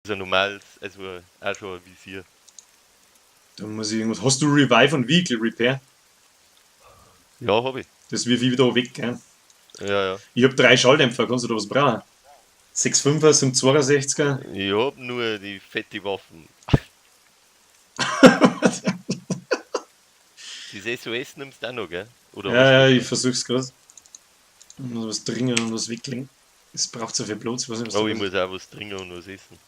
ist ein normales, also auch schon ein Visier. Da muss ich irgendwas. Hast du Revive und Vehicle Repair? Ja, habe ich. Das wirf ich wieder weg, gell? Ja, ja. Ich hab 3 Schalldämpfer, kannst du da was brauchen? 6,5er sind 62er. Ich hab nur die fette Waffen. Das SOS nimmst du auch noch, gell? Oder Ja, hast du ja, das ich schon? versuch's gerade. Ich muss was dringen und was wickeln. Es braucht so viel Platz, ich weiß nicht, was Oh, da ich ist. muss auch was trinken und was essen.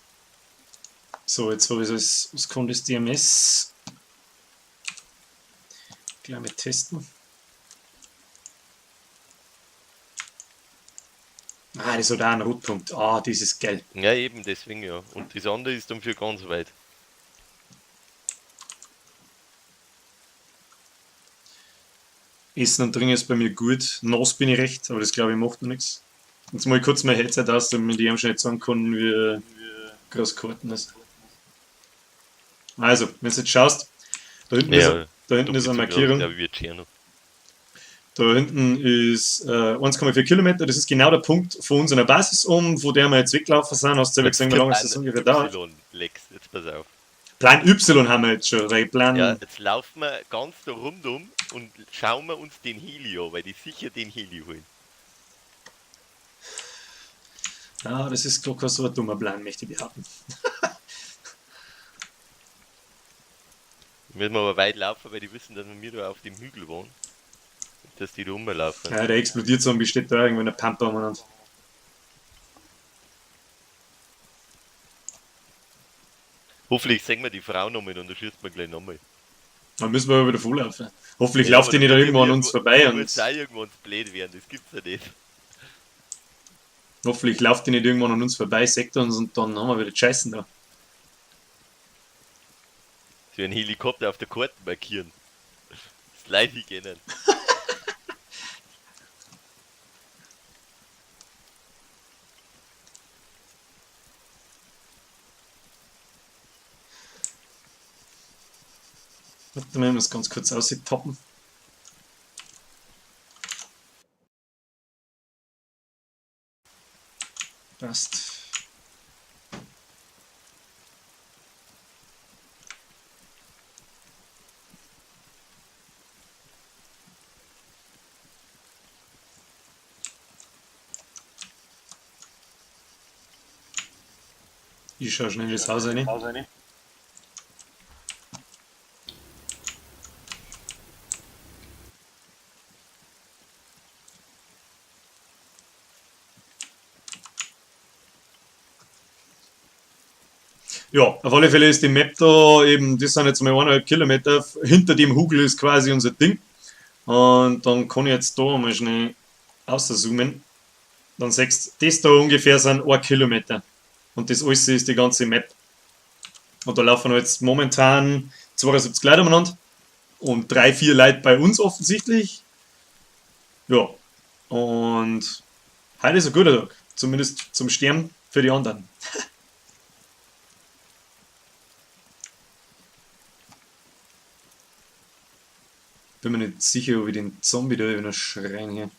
So, jetzt habe ich das, was kann das DMS? Gleich mal testen. Ah, das hat auch einen Rotpunkt. Ah, das ist geil. Ja, eben, deswegen ja. Und das andere ist dann für ganz weit. Essen und Trinken ist bei mir gut. Nass bin ich recht, aber das glaube ich macht noch nichts. Jetzt mal kurz mein Headset aus, damit ich ihm schon nicht sagen kann, wie groß Karten ist. Also, wenn du jetzt schaust, Ja, da hinten ist doppelt eine so groß, Markierung. glaube ich, wie Tscherno. Da hinten ist 1,4 Kilometer. Das ist genau der Punkt von unserer Basis wo der wir jetzt weglaufen sind. Hast du selber gesehen, wie Der lange Plan das ungefähr dauert? Y-Lex, jetzt pass auf. Plan Y haben wir jetzt schon. Weil Ja, Plan. jetzt laufen wir ganz da rundum und schauen wir uns den Heli an, weil die sicher den Heli holen. Ja, das ist gar kein so ein dummer Plan, möchte ich behaupten. Müssen wir aber weit laufen, weil die wissen, dass wir da auf dem Hügel wohnen. Dass die da rumlaufen. Ja, der explodiert so und steht da irgendwo in der Pampa umeinander. Hoffentlich sehen wir die Frau nochmal und dann schießt man gleich nochmal. Dann müssen wir aber wieder volllaufen. Hoffentlich Ja, läuft aber die da nicht wird irgendwo ja an uns vorbei da und muss auch irgendwann blöd werden, das gibt's ja nicht. hoffentlich läuft die nicht irgendwann an uns vorbei, sagt uns und dann haben wir wieder die Scheißen da. So ein Helikopter auf der Karte markieren. Das Leid ich kennen. Warte mal, ich muss ganz kurz austoppen. Passt. Ich schaue schnell ins Haus rein. Ja, auf alle Fälle ist die Map da eben, das sind jetzt mal 1,5 Kilometer. Hinter dem Hügel ist quasi unser Ding. Und dann kann ich jetzt da mal schnell auszoomen. Dann siehst du, das da ungefähr sind 1 Kilometer. Und das alles ist die ganze Map. Und da laufen jetzt momentan 72 Leute umeinander. Und 3, 4 Leute bei uns offensichtlich. Ja. Und heute ist ein guter Tag. Zumindest zum Sterben für die anderen. Bin mir nicht sicher, ob ich den Zombie da wieder schreien hier.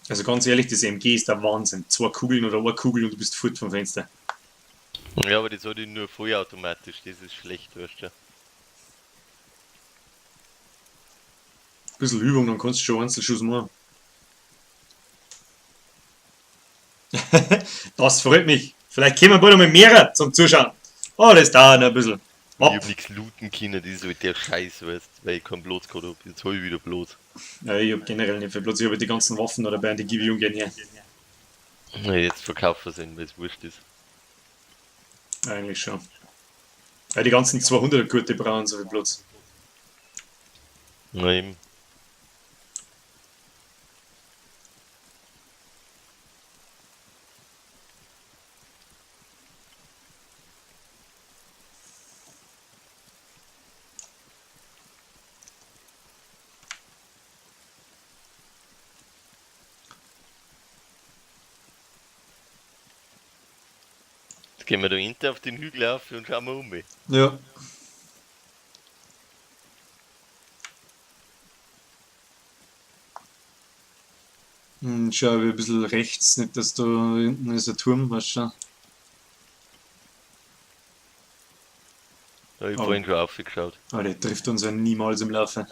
Also ganz ehrlich, das MG ist der Wahnsinn. 2 Kugeln oder 1 Kugel und du bist fort vom Fenster. Ja, aber das hat ich nur vollautomatisch, das ist schlecht, weißt du. Ein bisschen Übung, dann kannst du schon Einzelschuss machen. Das freut mich. Vielleicht kommen bald einmal mehrere zum Zuschauen. Oh, das dauert noch ein bisschen. Ich Ab. hab nichts looten können, das ist halt der Scheiß, weißt du, weil ich keinen Platz gehabt hab. Jetzt hab ich wieder Platz. Ja, ich habe generell nicht viel Platz. Ich habe die ganzen Waffen da dabei und die gebe ich ungern her. Ja, jetzt verkaufen sie ihn, weil es wurscht ist. Eigentlich schon. Weil die ganzen 200er Gurte brauchen so viel Platz. Na eben. Jetzt gehen wir da hinten auf den Hügel auf und schauen wir um. Ja. Schau ein bisschen rechts, nicht dass da hinten ist ein Turm, weißt du schon. Da hab ich Oh. vorhin schon aufgeschaut. Aber der trifft uns ja niemals im Laufe.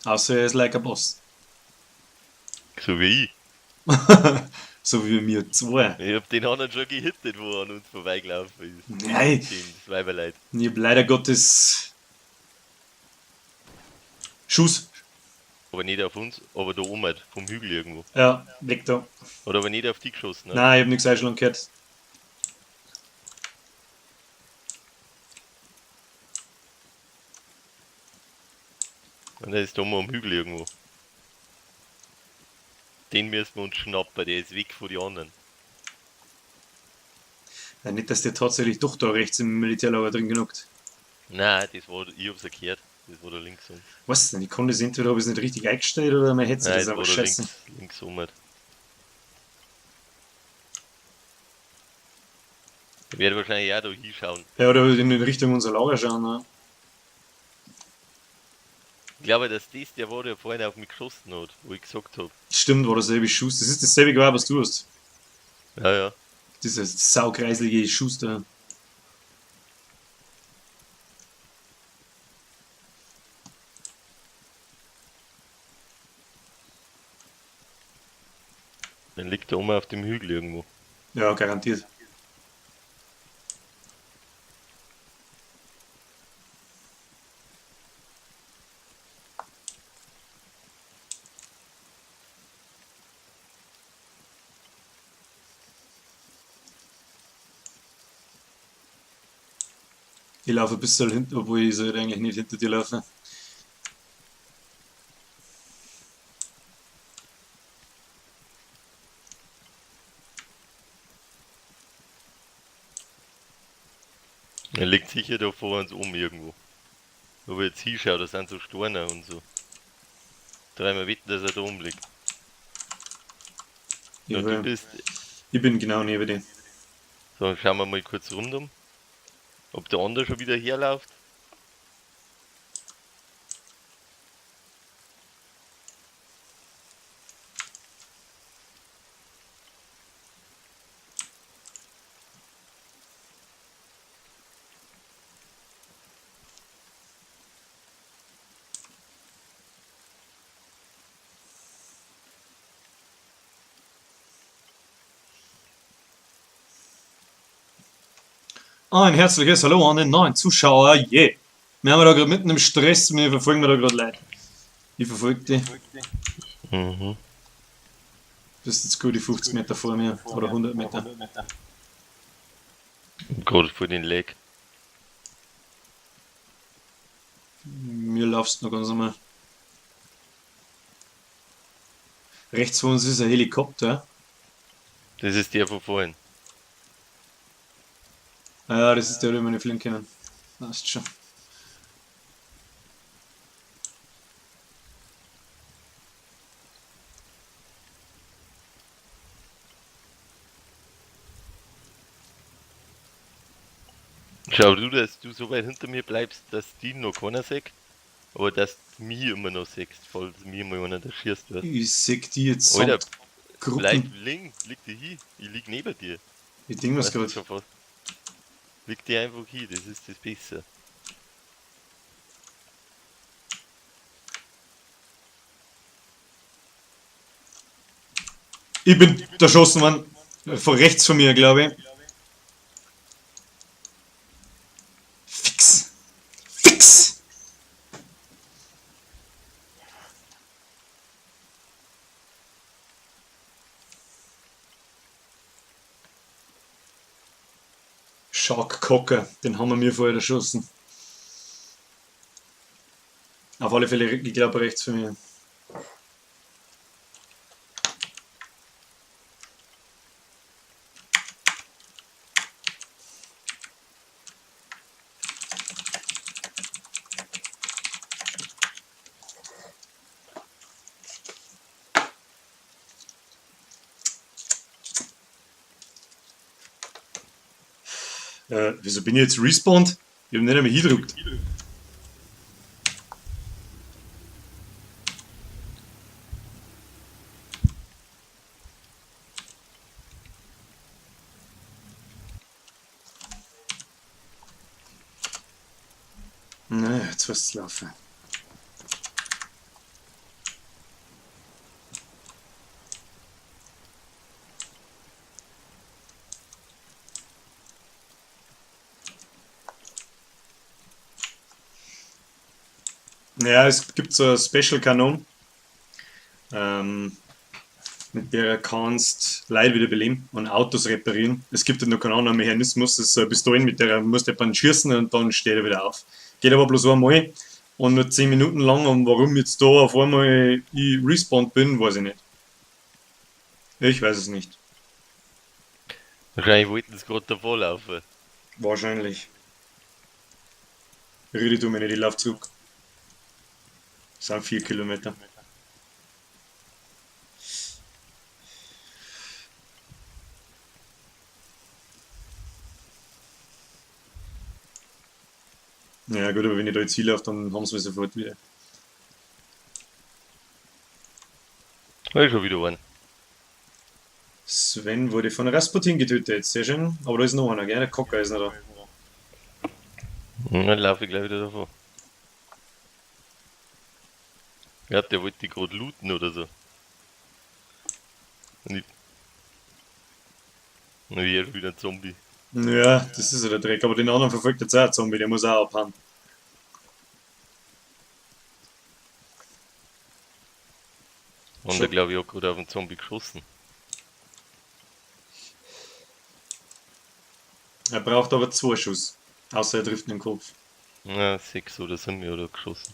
Außer er ist like a Boss. So wie ich. So wie wir zwei. Ich hab den anderen schon gehittet, wo er an uns vorbeigelaufen ist. Nein, Das Weiberleid. ich hab leider Gottes Schuss. Aber nicht auf uns, aber da oben halt, vom Hügel irgendwo. Ja, weg da. Oder aber nicht auf die geschossen hat. Nein, ich hab nichts einschlagen gehört. Und er ist da oben am Hügel irgendwo. Den müssen wir uns schnappen, der ist weg von den anderen. Ja, nicht, dass der tatsächlich doch da rechts im Militärlager drin genockt. Nein, ich hab's erklärt. Das war da links um. Was denn? Ich konnte es entweder habe ich es nicht richtig eingestellt oder mein Headset Nein, ist das einfach war da scheiße. links um. Ich werde wahrscheinlich auch da hinschauen. Ja, oder in Richtung unser Lager schauen. Ne? Ich glaube, dass das der war, der vorhin auf mich geschossen hat, wo ich gesagt habe. Stimmt, war dasselbe Schuss. Das ist dasselbe Gewehr, was du hast. Ja, ja. Dieser saukreislige Schuss da. Dann liegt er oben auf dem Hügel irgendwo. Ja, garantiert. Ich laufe ein bisschen hinten, obwohl ich sollte eigentlich nicht hinter dir laufen. Er liegt sicher da vor uns oben irgendwo. Wo wir jetzt hinschauen, da sind so Steine und so. Dreimal wetten, dass er da oben liegt. Ja, Ja, du bist. ich bin genau neben dir. So, schauen wir mal kurz rundum. Ob der andere schon wieder herläuft. Ein herzliches Hallo an den neuen Zuschauer. Yeah. Wir haben da gerade mitten im Stress, wir verfolgen da gerade Leute. Ich verfolge dich. Mhm. Du bist jetzt gut die 50 Meter vor mir. Oder 100 Meter. Gerade vor den Leg. Mir laufst noch ganz einmal. Rechts von uns ist ein Helikopter. Das ist der von vorhin. Ja, das ist der, den wir nicht fliegen können. Passt schon. Schau du, dass du so weit hinter mir bleibst, dass die noch keiner sagt. Aber dass du mich immer noch sagst, falls mir mal einer da schießt wird. Ich sehe die jetzt Alter, samt bleib Gruppen. links, lieg dir hin. Ich lieg neben dir. Ich denke mir's Weißt du gerade. schon fast. Leg dir einfach hin, das ist das Beste. Ich bin erschossen worden. Von rechts von mir, glaube ich. Fix. Fix. Shark Cocker, den haben wir mir vorher erschossen. Auf alle Fälle, ich glaube rechts von mir. Wieso bin ich jetzt respawned? Ich hab nicht einmal hingedrückt. Na, jetzt wirst es laufen. Ja, es gibt so eine Special-Kanon, mit der kannst Leute wieder beleben und Autos reparieren. Es gibt noch keinen anderen Mechanismus, das ist so eine Pistole, mit der musst du jemanden schießen und dann steht er wieder auf. Geht aber bloß einmal und nur 10 Minuten lang, und warum jetzt da auf einmal ich respawned bin, weiß ich nicht. Ich weiß es nicht. Wahrscheinlich wollten sie gerade davor laufen. Wahrscheinlich. Rede du mir nicht, ich lauf zurück. Das sind 4 Kilometer. Ja gut, aber wenn ich da jetzt hinlaufe, dann haben sie mich sofort wieder. Da ist schon wieder ein. Sven wurde von Rasputin getötet, sehr schön. Aber da ist noch einer, gell? Der Cocker ist noch da. Dann laufe ich gleich wieder davor. Ja, der wollte die gerade looten oder so. Und ich... Na, hier ist wieder ein Zombie. Ja, das ist ja der Dreck. Aber den anderen verfolgt jetzt auch ein Zombie, der muss auch abhauen. Und Schon. der glaube ich hat gerade auf den Zombie geschossen. Er braucht aber 2 Schuss. Außer er trifft den Kopf. Na, 6 oder 7 oder geschossen.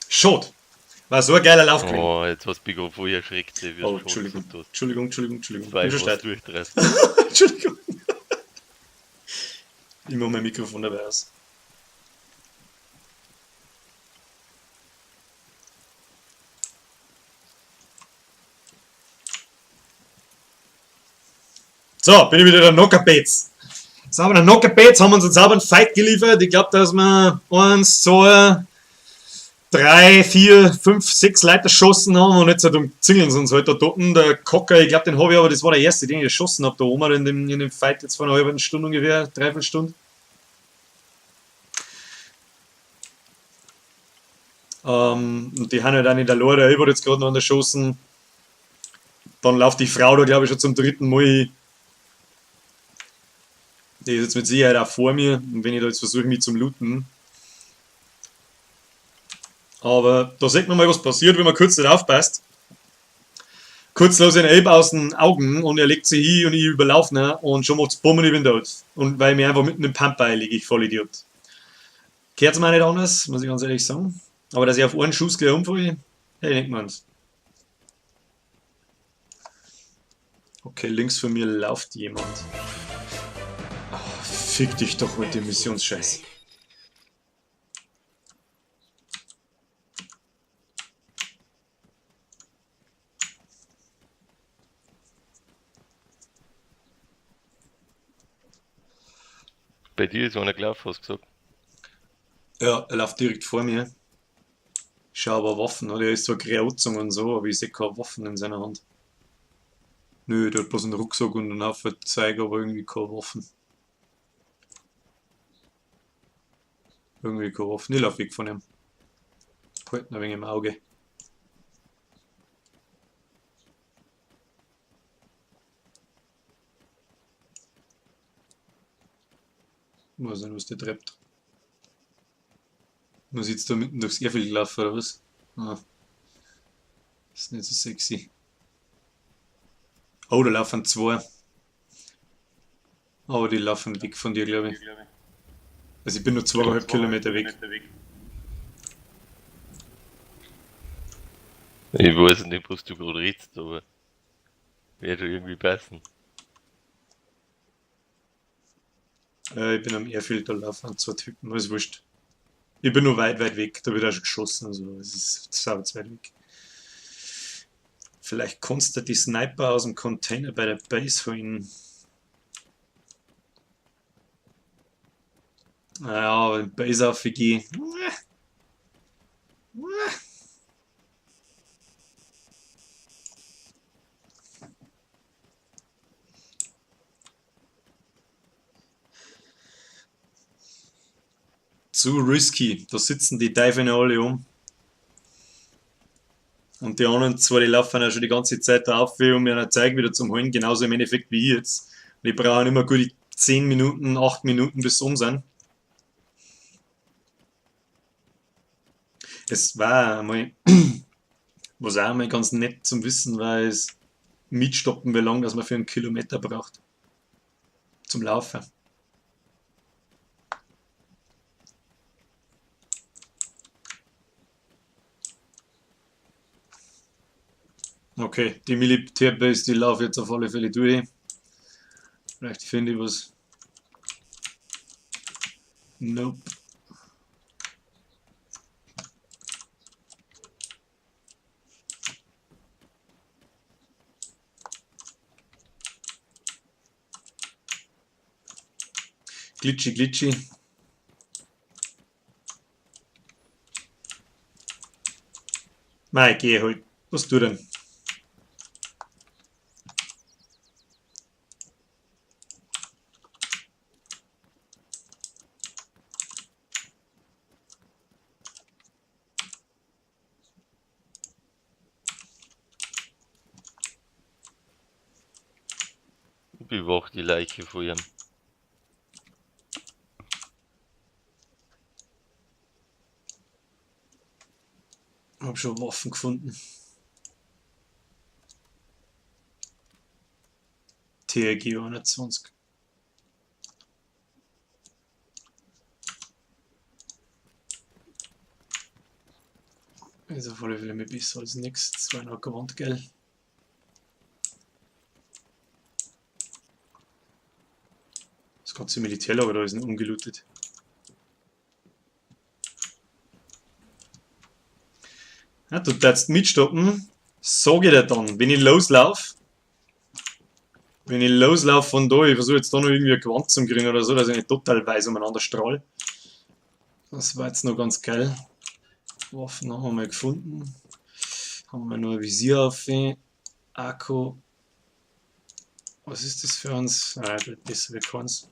Schot! War so ein geiler Lauf gewesen. Oh, jetzt hast du mich gerade voll erschreckt, wie Oh, du Entschuldigung. gesagt hast. Entschuldigung. Zwei Bin schon fast steil. durchtreffen. Entschuldigung. Ich mach mein Mikrofon dabei aus. So, bin ich wieder der Knockerbets. Sauber, der Knockerbets haben uns einen sauberen Fight geliefert. Ich glaube, dass wir 1, 2, 3, 4, 5, 6 Leute erschossen haben und jetzt halt umzingeln sie uns halt da unten. Der Cocker, ich glaube, den habe ich, aber das war der erste, den ich erschossen habe, da oben in dem Fight jetzt vor einer halben Stunde ungefähr, dreiviertel Stunde. Und die haben halt auch nicht allein, der Elber jetzt gerade noch erschossen. Dann läuft die Frau da, glaube ich, schon zum 3. Mal hin. Die ist jetzt mit Sicherheit auch vor mir, und wenn ich da jetzt versuche, mich zum Looten. Aber da sieht man mal, was passiert, wenn man kurz nicht aufpasst. Kurz lasse ich den Elb aus den Augen und er legt sich hin und ich überlaufe ihn und schon macht's Bumm und ich bin tot. Und weil ich mir einfach mitten im Pampa liege, ich voll Idiot. Gehört mir auch nicht anders, muss ich ganz ehrlich sagen. Aber dass ich auf einen Schuss gleich umfalle, hätte ich nicht gemeint. Okay, links von mir läuft jemand. Oh, fick dich doch mit dem Missionsscheiß. Bei dir ist einer gelaufen, hast du gesagt. Ja, er läuft direkt vor mir. Ich schaue aber Waffen, oder? Er ist zwar Kreuzung und so, aber ich sehe keine Waffen in seiner Hand. Nö, der hat bloß einen Rucksack und einen Haufen Zeug, aber irgendwie keine Waffen. Irgendwie keine Waffen. Ich laufe weg von ihm. Halt ein wenig im Auge. Ich weiß nicht, was der treibt. Muss ich jetzt da mitten durchs Erfeld laufen, oder was? Ah, ist nicht so sexy. Oh, da laufen 2. Aber die laufen weg von dir, glaube ich. Also ich bin nur 2,5 Kilometer weg. Ich weiß nicht, was du gerade redest, aber wird schon irgendwie passen. Ich bin am Erfeld, da laufen 2 Typen, aber ist wurscht. Ich bin nur weit weg, da wird auch schon geschossen, also es ist sau weit weg. Vielleicht kannst du die Sniper aus dem Container bei der Base holen. Naja, wenn Base aufgehe. Zu risky. Da sitzen die Teufel alle um. Und die anderen zwei, die laufen ja schon die ganze Zeit auf, um mir ein Zeug wieder zu holen. Genauso im Endeffekt wie ich jetzt. Die brauchen immer gut 10 Minuten, 8 Minuten bis sie um sind. Es war einmal, was auch einmal ganz nett zum Wissen war, ist mitstoppen, wie lange dass man für einen Kilometer braucht. Zum Laufen. Okay, die Militärbase, die laufe jetzt auf alle Fälle durch. Vielleicht finde ich was. Nope. Glitchy, glitchy. Mei, geh halt. Was du denn? Bewach die Leiche vor ihm. Hab schon Waffen gefunden. TRG 21. Ist auf alle Fälle mehr besser als nix. 2 noch gewandt, gell? Das ganze Militärlager da ist nicht ungelootet. Ja, du darfst mitstoppen. Sag ich dir dann, wenn ich loslauf. Wenn ich loslaufe von da, ich versuche jetzt da noch irgendwie ein Gewand zu kriegen oder so, dass ich nicht total weiß umeinander strahl. Das war jetzt noch ganz geil. Waffen haben wir mal gefunden. Haben wir noch ein Visier auf. Akku. Was ist das für uns? Ah, das besser wie keins.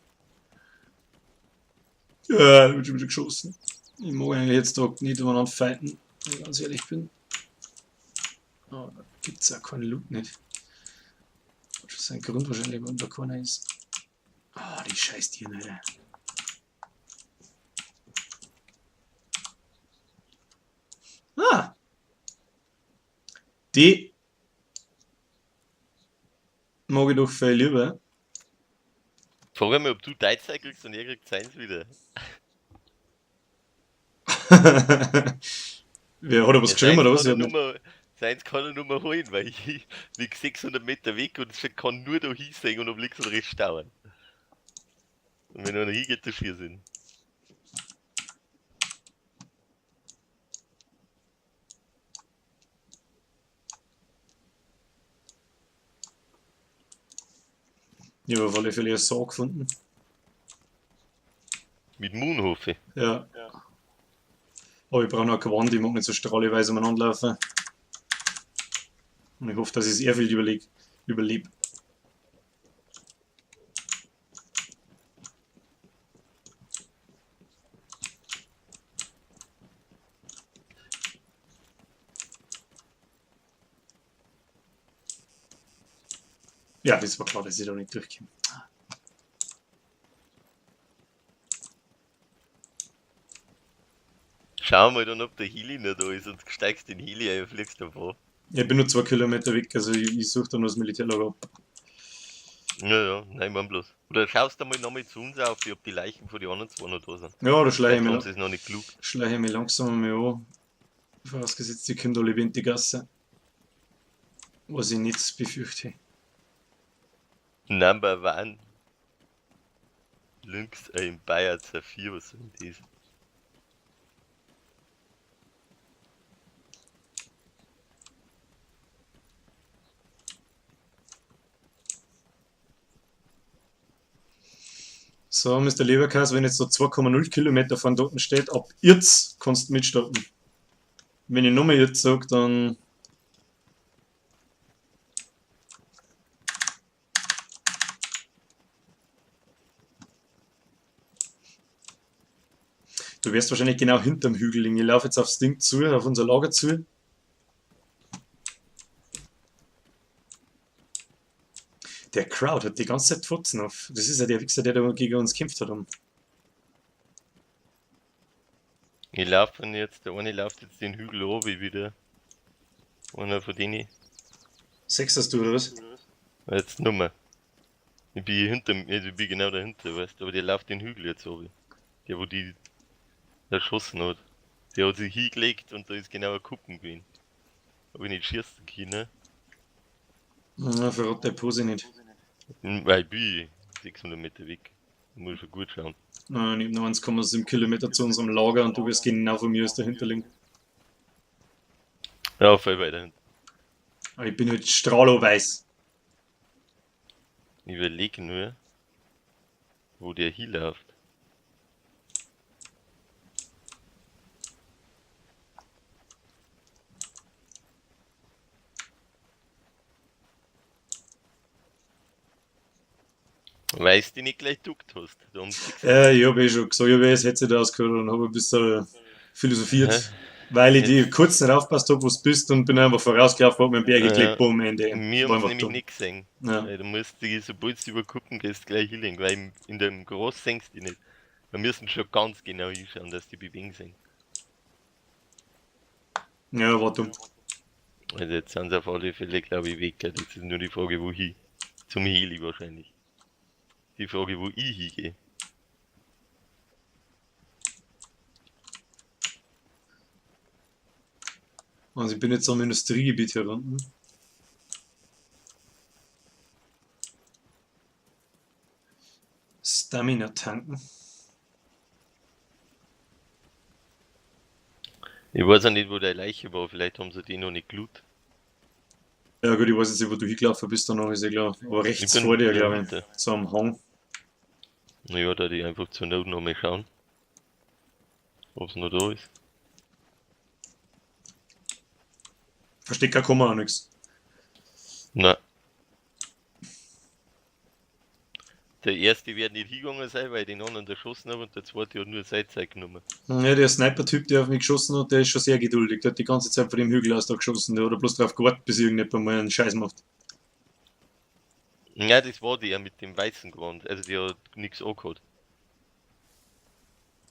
Ja, da wird schon wieder geschossen. Ich mag eigentlich jetzt da nicht umeinander fighten, wenn ich ganz ehrlich bin. Aber da gibt es auch keinen Loot nicht. Das ist ein Grund wahrscheinlich, warum da keiner ist. Ah, die Scheißtiere, Alter. Ah! Die mag ich doch viel lieber. Frag mich, ob du Teilzeit kriegst und er kriegt seins wieder. Wer hat er was Ja, geschrieben seins oder was? kann er nur mal, seins kann er nur mal holen, weil ich lieg 600 Meter weg und es kann nur da hinsehen und am links und rechts dauern. Und wenn einer hingeht, der schier sind. Ich habe auf alle Fälle eine Saw gefunden. Mit Moonhofe. Ja. Aber ich brauche noch keine Wand, ich mag nicht so strahleweise umeinander laufen. Und ich hoffe, dass ich es eher viel überlebe. Ja, das war klar, dass ich da nicht durchkomme. Schau mal dann, ob der Heli noch da ist, sonst steigst du den Heli ein und fliegst davon. Ich bin nur 2 Kilometer weg, also ich suche da noch das Militärlager ab. Ja, nein, ich mein bloß. Oder schaust du mal nochmal zu uns auf, ob die Leichen von den anderen zwei noch da sind. Ja, da schleiche Vielleicht ich haben mich, sie es noch nicht klug. schleiche ich mich langsam einmal an. Vorausgesetzt, die kommt alle in die Gasse. Was ich nicht befürchte. Number one. Lynx in Bayer Zafir, was sind das? So, Mr. Leberkas, wenn jetzt so 2,0 Kilometer von dort steht, ab jetzt kannst du mitstoppen. Wenn ich nochmal jetzt sage, dann. Du wirst wahrscheinlich genau hinterm Hügel liegen. Ich laufe jetzt aufs Ding zu, auf unser Lager zu. Der Crowd hat die ganze Zeit Fotzen auf. Das ist ja der Wichser, der da gegen uns kämpft hat. Ich laufe jetzt, der eine läuft jetzt den Hügel oben wieder. Einer von denen. Sechstest du, oder was? Jetzt Nummer. Ich bin hinter, also ich bin genau dahinter, weißt du, aber der läuft den Hügel jetzt oben. Der, wo die erschossen hat. Der hat sich hingelegt und da ist genau ein Kuppen gewesen. Hab ich nicht schießen können, Ja, verrat deine Pose nicht. weil ich bin 600 Meter weg. Muss schon gut schauen. Nein, ich habe noch 1,7 Kilometer zu unserem Lager und du wirst genau von mir aus dahinter liegen. Ja, voll weiter hinten. Aber ich bin halt strahlerweiß. Ich überlege nur, wo der hinläuft. Weil du dich nicht gleich duckt hast. Da haben sie gesagt. Ich habe eh schon gesagt, ich habe das Headset ausgehört und habe ein bisschen philosophiert, Hä? weil ich die Jetzt, kurz nicht aufpasst habe, wo du bist und bin einfach vorausgelaufen, habe mir einen Berg geklebt, bumm, Ende. wir War haben es einfach nämlich dumm. nicht gesehen. Ja. Weil du musst dich, sobald du über Kuppen gehst, gleich hinlegen, weil in dem Groß sehst du dich nicht. Wir müssen schon ganz genau hinschauen, dass die bewegen sind. Ja, war dumm. Also jetzt sind sie auf alle Fälle, glaube ich, weg. Jetzt ist nur die Frage, wohin. Zum Heli wahrscheinlich. Die Frage, wo ich hingehe. Also ich bin jetzt am Industriegebiet hier unten. Stamina tanken. Ich weiß auch nicht, wo der Leiche war. Vielleicht haben sie die noch nicht gelut. Ja gut, ich weiß jetzt nicht, wo du hingelaufen bist, danach ist eh klar. Aber Ich rechts bin vor dir, ja glaube hinter. ich. So am Hang. Naja, da die einfach zur Not noch mal schauen, ob es noch da ist. Verstecker kann man auch nichts. Nein. Der erste wird nicht hingegangen sein, weil ich den anderen erschossen habe und der zweite hat nur Seitzeit genommen. Ja, der Sniper-Typ, der auf mich geschossen hat, der ist schon sehr geduldig. Der hat die ganze Zeit von dem Hügel aus da geschossen. Der hat bloß drauf gewartet, bis irgendjemand mal einen Scheiß macht. Ja, das war der mit dem weißen Gewand. Also der hat nichts angehabt.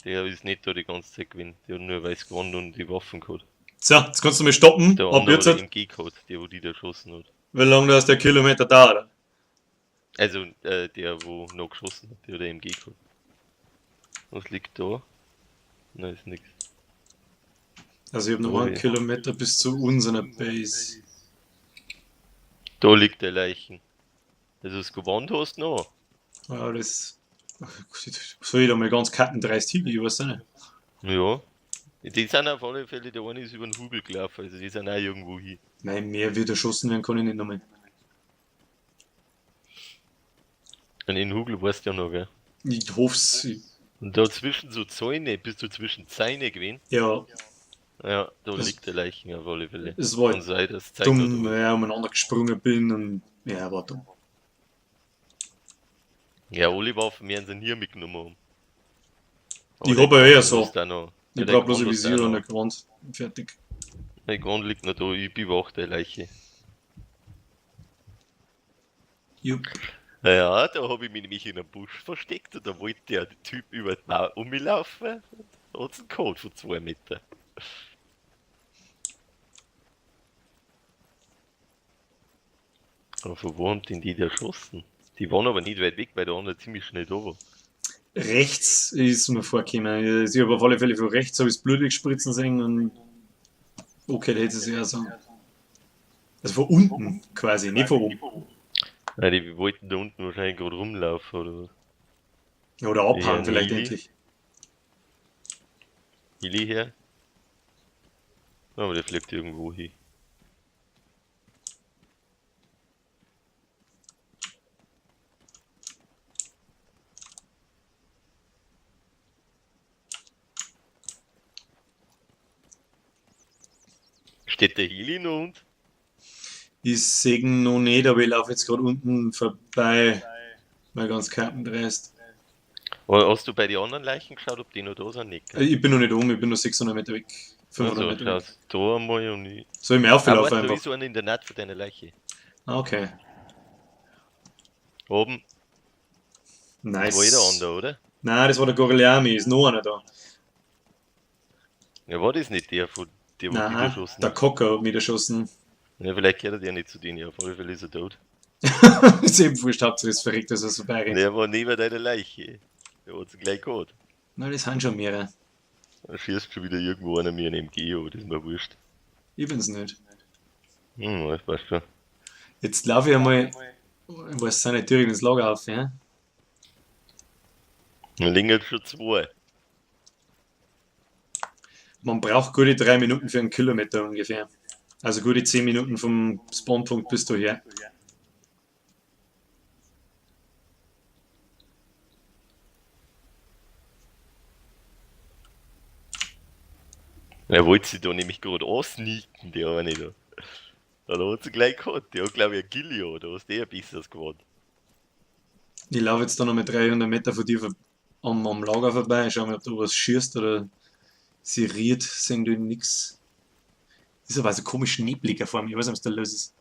Der ist nicht da die ganze Zeit gewesen. Der hat nur weiß Gewand und die Waffen gehabt. So, jetzt kannst du mal stoppen. Der Ab andere jetzt hat hat, MG gehabt, der wo die da erschossen hat. wie lange das der Kilometer dauert. Also der wo noch geschossen hat, der hat MG gehabt. Was liegt da? Nein, ist nichts. Also ich habe noch Oh, 1 ja. Kilometer bis zu unserer Base. Da liegt der Leichen. Also das Gewand hast du noch. Ja, das. Soll ich da mal ganz kattendreist hingehen? Ich weiß auch nicht. Ja. Die sind auf alle Fälle, der eine ist über den Hügel gelaufen, also die sind auch irgendwo hin. Nein, mehr wird erschossen werden kann ich nicht nochmal. Und den Hügel weißt du ja noch, gell? Ich hoff's. Und da zwischen so Zäune, bist du zwischen Zäune gewesen? Ja, Ja, da Das- liegt der Leichen auf alle Fälle. es war Kann sein, dass Zeit dumm, hat. ja, umeinander gesprungen bin und. Ja, war dumm. Ja, alle Waffen werden sie nie mitgenommen haben. Ich der hab ja eher Gewand so. hast du auch noch. Ich Ja, der brauch bloß ein Gewand hast du Visier auch und noch. ein Gewand. Fertig. Der Gewand liegt noch da, ich bewache die Leiche. Jupp. Ja, da habe ich mich nämlich in einem Busch versteckt und da wollte der Typ über die Mauer um mich laufen. Da hat es einen Code von 2 Meter. Aber von wo haben denn die da erschossen? Die waren aber nicht weit weg, weil der andere ziemlich schnell da war. Rechts ist mir vorgekommen. Ich habe auf alle Fälle von rechts habe ich das Blut spritzen sehen und. Okay, da hätte es ja so. Also von unten quasi, nicht von oben. Ja, die wollten da unten wahrscheinlich gerade rumlaufen oder was. Ja, oder abhauen Ja, vielleicht Nili. endlich. Willi her. Aber der fliegt irgendwo hin. Steht der Heli noch und? Ich sehe ihn noch nicht, aber ich laufe jetzt gerade unten vorbei, weil ganz Karten dreist. Oder hast du bei den anderen Leichen geschaut, ob die noch da sind? Nicht, gell? Ich bin noch nicht oben, ich bin noch 600 Meter weg. 500 Also, Meter weg. schaust da einmal und ich. Soll ich mir Ah, auflaufen warte, da einfach? ist einer in der Naht von deiner Leiche. Ah, okay. Oben, das war jeder Nice. andere, oder? Nein, das war der Gorliami, ist noch einer da. Ja, war das nicht der, von der, wo die Nein, erschossen der hat? Cocker hat mich erschossen. Ja, vielleicht gehört er dir nicht zu denen, ja, auf alle Fälle ist er tot. Ist eben wurscht, Hauptsache ist verrückt, dass er so beirennt. Der war neben deiner Leiche. Der hat sie gleich gehabt. Na, das sind schon mehrere. Dann schießt schon wieder irgendwo einer mir einen MG, aber das ist mir wurscht. Ich bin's nicht. Das passt schon. Jetzt laufe ich einmal, ich weiß nicht, direkt ins Lager auf, ja? Dann liegen jetzt schon zwei. Man braucht gute 3 Minuten für einen Kilometer ungefähr. Also gute 10 Minuten vom Spawnpunkt bis daher. Er wollte sich da nämlich gerade ansneaken, der eine da. Dann hat sie gleich gehabt. Der hat, glaube ich, ein Gilio, da hast du ein besseres geworden. Ich laufe jetzt da noch mit 300 Meter von dir am Lager vorbei. Schau mal, ob da was schießt oder sie riert, sehen die nix. Ist aber so komisch nebliger vor mir. Ich weiß nicht, was da los ist.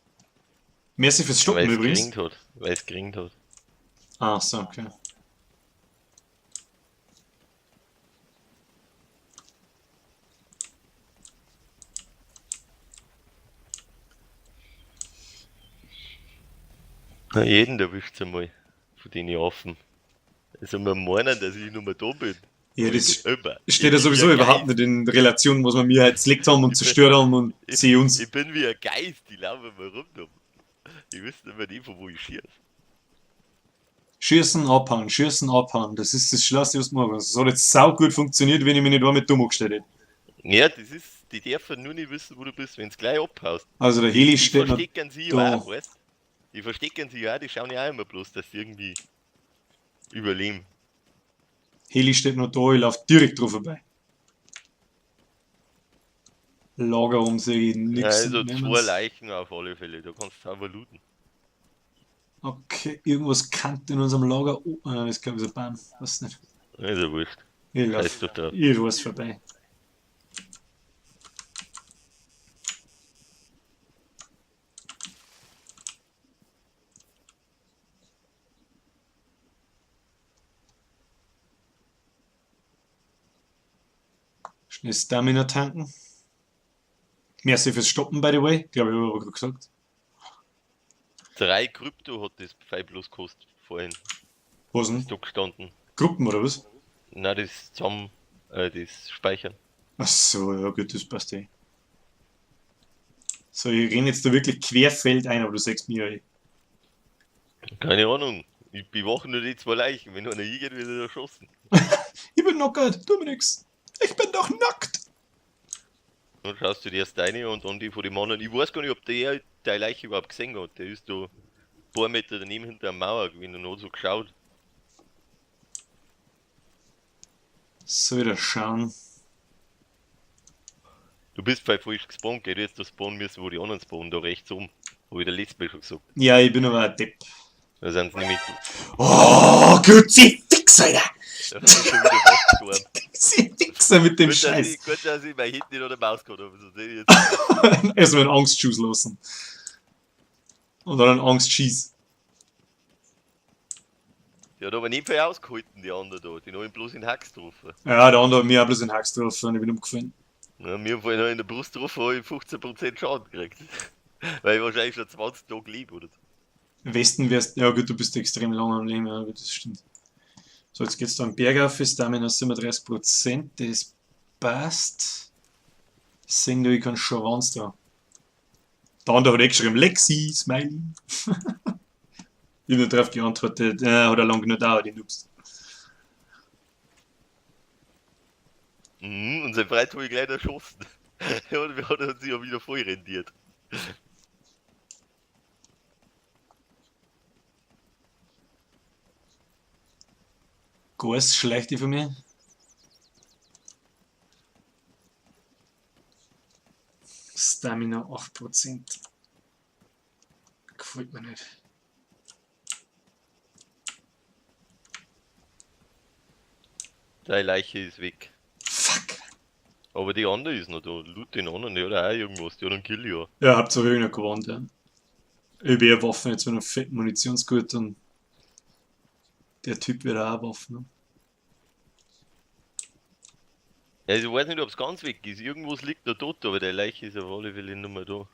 Merci fürs Stoppen Weil es übrigens. geringt hat. Weil es geringt hat. Ah, so, okay. Na, jeden erwischt einmal. Von denen offen. Also wir meinen, dass ich nur mehr da bin. Ja, Aber das ich bin immer. steht ja Ich bin sowieso wie ein überhaupt Geist. nicht in Relation, was wir mir halt zerlegt haben und Ich bin- zerstört haben und sie uns. Ich bin wie ein Geist, die laufen mal rum. Da. Ich wüsste immer nicht, von wo ich schieße. Schießen, abhauen. Das ist das Schlauste, was du machen kannst. Das hat jetzt sau gut funktioniert, wenn ich mich nicht damit dumm angestellt hätte. Ja, das ist, die dürfen nur nicht wissen, wo du bist, wenn du gleich abhaust. Also der Heli Die steht noch verstecken sich ja da. auch, weißt du? Die verstecken sich ja auch, die schauen ja auch immer bloß, dass sie irgendwie überleben. Heli steht noch da, ich laufe direkt drauf vorbei. Lager um sich, Ja, nix. also nehmen zwei wir's. Leichen auf alle Fälle, da kannst du aber looten. Okay, irgendwas kann in unserem Lager. Oh, das ist glaube ich so ein Baum. Weiß nicht. Also wurscht. Ich Scheiß laufe doch da. irgendwas vorbei. Schnell Stamina tanken. Merci fürs Stoppen, by the way. Glaube ich, habe ich gerade gesagt. 3 Krypto hat das Pfeil bloß gekostet vorhin. Was Ist denn? da gestanden. Gruppen oder was? Na, das zusammen, das Speichern. Ach so, ja gut, das passt eh. So, ich renne jetzt da wirklich querfeld ein, aber du sagst mir ja eh. Keine Ahnung. Ich bewache nur die zwei Leichen. Wenn einer hingeht, wird er erschossen. Ich bin knockert, tu mir nix. Ich bin doch nackt. Dann schaust du dir erst deine und dann die von dem anderen. Ich weiß gar nicht, ob der deine Leiche überhaupt gesehen hat. Der ist da ein paar Meter daneben hinter der Mauer, wenn er noch so geschaut. Soll ich da schauen? Du bist bei falsch gespawnt, gell? Du hättest da spawnen müssen, wo die anderen spawnen, da rechts oben. Habe ich der letzte Mal schon gesagt. Ja, ich bin aber ein Depp. Da sind sie nämlich. Oh, Kruzifix, Alter! Da ist schon wieder was gestorben. Kruzifixer mit dem Gut, Scheiß. Gut, dass ich mein Hit nicht an der Maus gehabt habe. So sehe ich jetzt. Erstmal einen Angstschuss lassen. Und dann einen Angstschieß. Die hat aber nicht viel ausgehalten, die anderen da. Die haben ihn bloß in den Hax getroffen. Ja, der andere hat mir auch bloß einen Hax drauf und ich bin umgefallen. Ja, mir haben vorhin in der Brust getroffen, habe ich 15% Schaden gekriegt. Weil ich wahrscheinlich schon 20 Tage lebe oder so. Westen wärst, ja gut, du bist extrem lang am Leben, ja gut, das stimmt. So, jetzt geht's da am Berg auf, ist Stamina 37%, das passt. Sehen du, ich kann schon Schwanz da. Der andere hat eh geschrieben, Lexi, Smiley. Ich habe nur drauf geantwortet, hat er lang genug gedauert, die Noobs. Und sein Freund habe ich gleich erschossen. Ja, und wir hat sich ja wieder voll rendiert. Gas schleicht die von mir. Stamina 8%. Gefällt mir nicht. Deine Leiche ist weg. Fuck. Aber die andere ist noch da. Loot den anderen, der hat auch irgendwas, der hat einen Kill, ja. Ja, Hauptsache irgendeiner gewonnen, ja. Ich habe eher Waffen jetzt mit einem fetten Munitionsgurt und der Typ wird auch Waffen haben. Also ich weiß nicht, ob es ganz weg ist. Irgendwas liegt da tot, aber der Leiche ist auf alle Fälle nicht mehr da.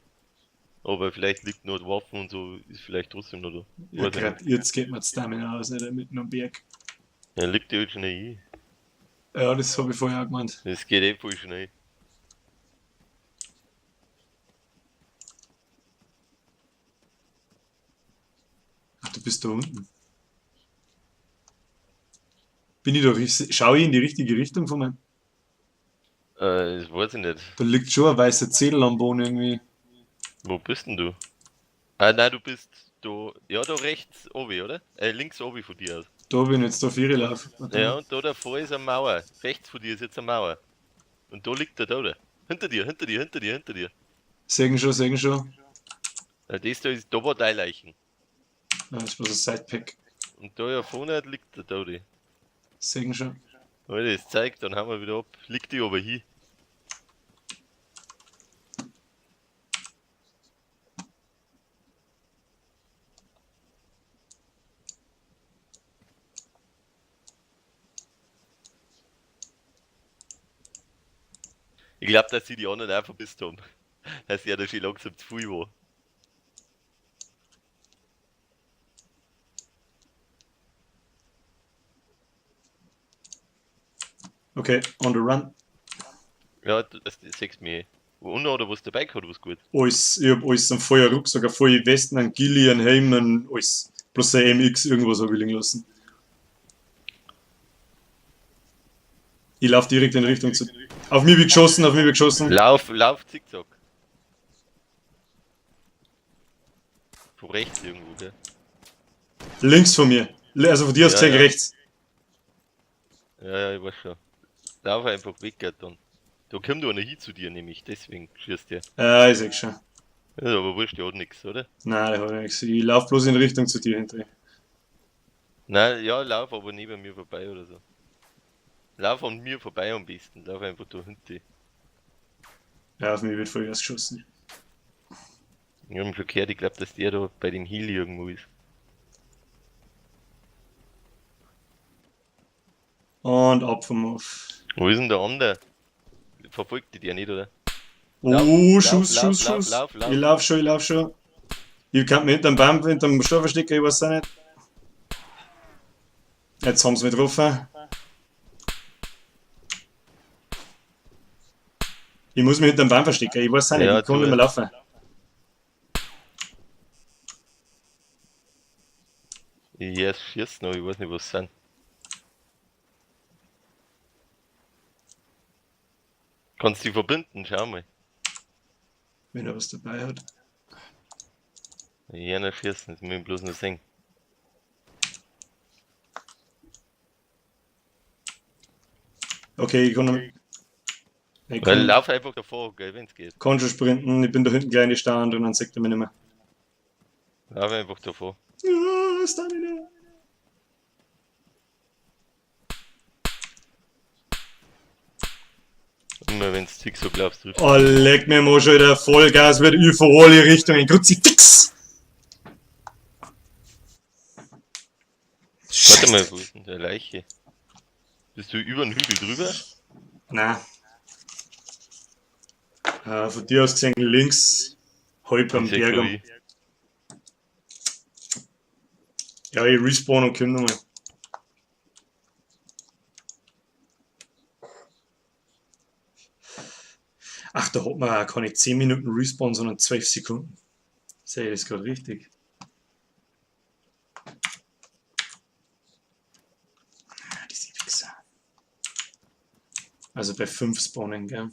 Aber vielleicht liegt noch die Waffen und so, ist vielleicht trotzdem noch da. Ja, Weiß ich gerade jetzt geht mir die Stamina aus, nicht mitten am Berg. Ja, liegt ja halt schon ein. Ja, das habe ich vorher auch gemeint. Das geht eh voll schnell. Ach, du bist da unten. Bin ich da richtig? Schaue ich in die richtige Richtung von mir? Das weiß ich nicht. Da liegt schon ein weißer Zettel am Boden irgendwie. Wo bist denn du? Ah, nein, du bist da. Ja, da rechts oben, oder? Links oben von dir aus. Da bin ich jetzt da vier laufen. Ja, und da davor ist eine Mauer. Rechts von dir ist jetzt eine Mauer. Und da liegt der da, oder? Hinter dir, hinter dir, hinter dir, hinter dir. Segen schon, segen schon. Das da ist, da war dein Leichen. Ja, das war so ein Sidepack. Und da ja vorne liegt der da. Segen schon. Wenn das zeigt, dann haben wir wieder ab. Liegt die aber hin. Ich glaube, dass sie die anderen auch verpisst haben. Dass ja da schon langsam zu viel war. Okay, on the run. Ja, das sagst du mir. Und oder was dabei gehabt, was gut. Alles, ich hab alles, einen vollen Rucksack, einen vollen Westen, einen Gilly, einen Helm, alles. Bloß ein MX, irgendwas habe ich liegen lassen. Ich laufe direkt in Richtung zu. Auf mich wird geschossen, auf mich wird geschossen. Lauf, zickzack. Von rechts irgendwo, gell? Links von mir. Also von dir aus Ja, gesehen ja. rechts. Ja, ich weiß schon. Lauf einfach weg, dann. Da kommt einer hin zu dir, nämlich, deswegen schießt der. Ja, ich seh schon. Ja, aber wurscht, der hat nichts, oder? Nein, da habe ich nichts. Ich laufe bloß in Richtung zu dir hinterher. Nein, ja, lauf aber neben mir vorbei oder so. Lauf an mir vorbei am besten, lauf einfach da hinten. Ja, auf mich wird voll erst geschossen. Ich hab schon gehört, ich glaube, dass der da bei den Heal irgendwo ist. Und ab vom Off. Wo ist denn der andere? Verfolgt die dir nicht, oder? Oh, Lauf, Schuss, lauf, Schuss, lauf, Schuss. lauf, lauf. Ich lauf schon, ich lauf schon. Ich kann mich hinterm Baum, hinterm Stor verstecken, ich weiß auch nicht. Jetzt haben sie mich getroffen. Ich muss mich hinterm Baum verstecken, ich weiß auch nicht, Ja, ich kann tu nicht mehr es. laufen. Ich höre schießen, aber ich weiß nicht, was es sind. Kannst du die verbinden? Schau mal. Wenn er was dabei hat. Ich höre nicht schießen, das muss ich bloß noch sehen. Okay, ich kann, ich Weil kann, lauf einfach davor, gell, wenn's geht. kann schon sprinten, ich bin da hinten gleich in die Stauern drin, dann sagt er mir nicht mehr. Lauf einfach davor. Ja, Stamina. Immer wenn's zickzack laufst, trifft. Oh, leck mir mal schon wieder Vollgas, wird über alle Richtungen. Kruzifix! Warte mal, wo ist denn der Leiche? Bist du über den Hügel drüber? Nein. Von dir aus gesehen links, halb am Ich seh Berg. kein Wie. Ja, ich respawn und komm nochmal. Ach, da hat man auch keine 10 Minuten Respawn, sondern 12 Sekunden. Sehe ich das gerade richtig? Diese Wichser. Also bei 5 Spawnen, gell?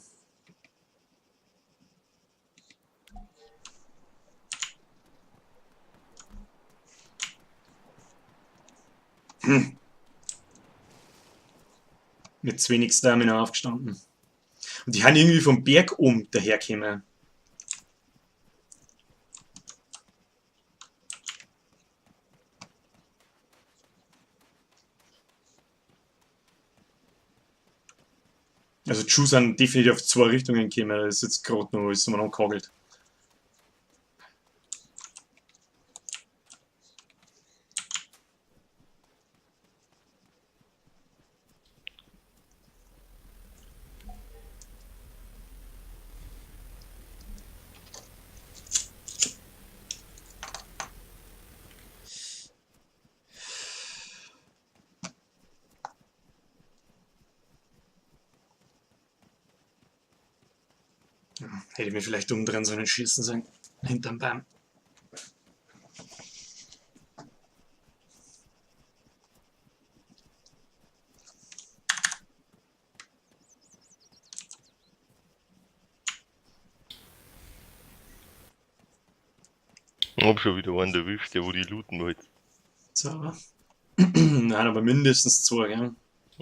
Mit zu wenig Stamina aufgestanden. Und die haben irgendwie vom Berg dahergekommen. Also die Schuhe sind definitiv auf zwei Richtungen gekommen. Das ist jetzt gerade noch alles umeinander gehagelt. Hätte ich mir vielleicht umdrehen sollen, schießen sollen. Hinterm Baum. Ich hab schon wieder einen erwischt, der wo die looten wollte. So. Nein, aber mindestens zwei, gell?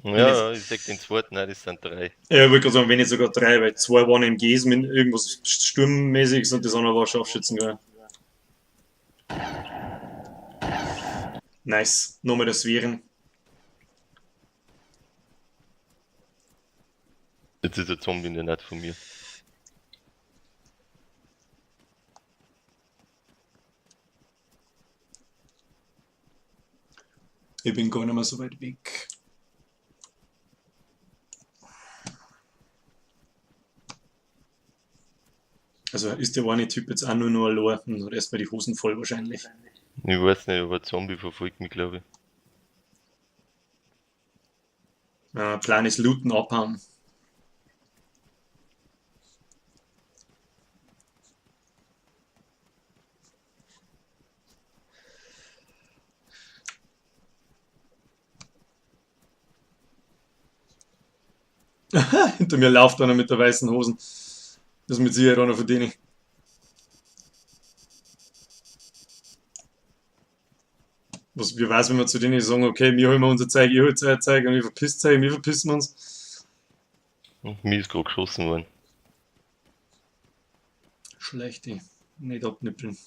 Ja, ich sag den zweiten, nein, das sind 3. Ja, ich wollte gerade sagen, wenn nicht sogar drei, weil zwei waren MGs mit irgendwas Sturmmäßiges und das andere war Scharfschützen, gell? Nice. Nochmal das Viren. Jetzt ist der Zombie in der Naht von mir. Ich bin gar nicht mehr so weit weg. Also ist der eine Typ jetzt auch nur noch allein und hat erstmal die Hosen voll wahrscheinlich. Ich weiß nicht, aber ein Zombie verfolgt mich, glaube ich. Plan ist Looten abhauen. Hinter mir läuft einer mit der weißen Hosen. Das ist mit Sicherheit einer von denen. Wie weiß, wenn wir zu denen sagen, okay, wir holen wir unser Zeug, ihr holt euer Zeug und ihr verpisst euch, wir verpissen uns. Mir ist gerade geschossen worden. Schlechte. Nicht abnippeln.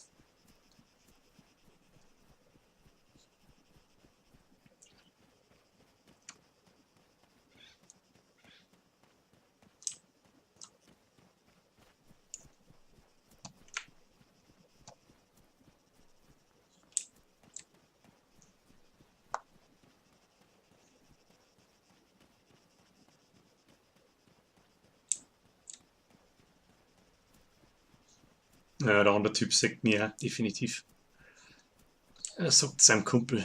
Ja, der andere Typ sagt mir ja, definitiv. Er sagt seinem Kumpel.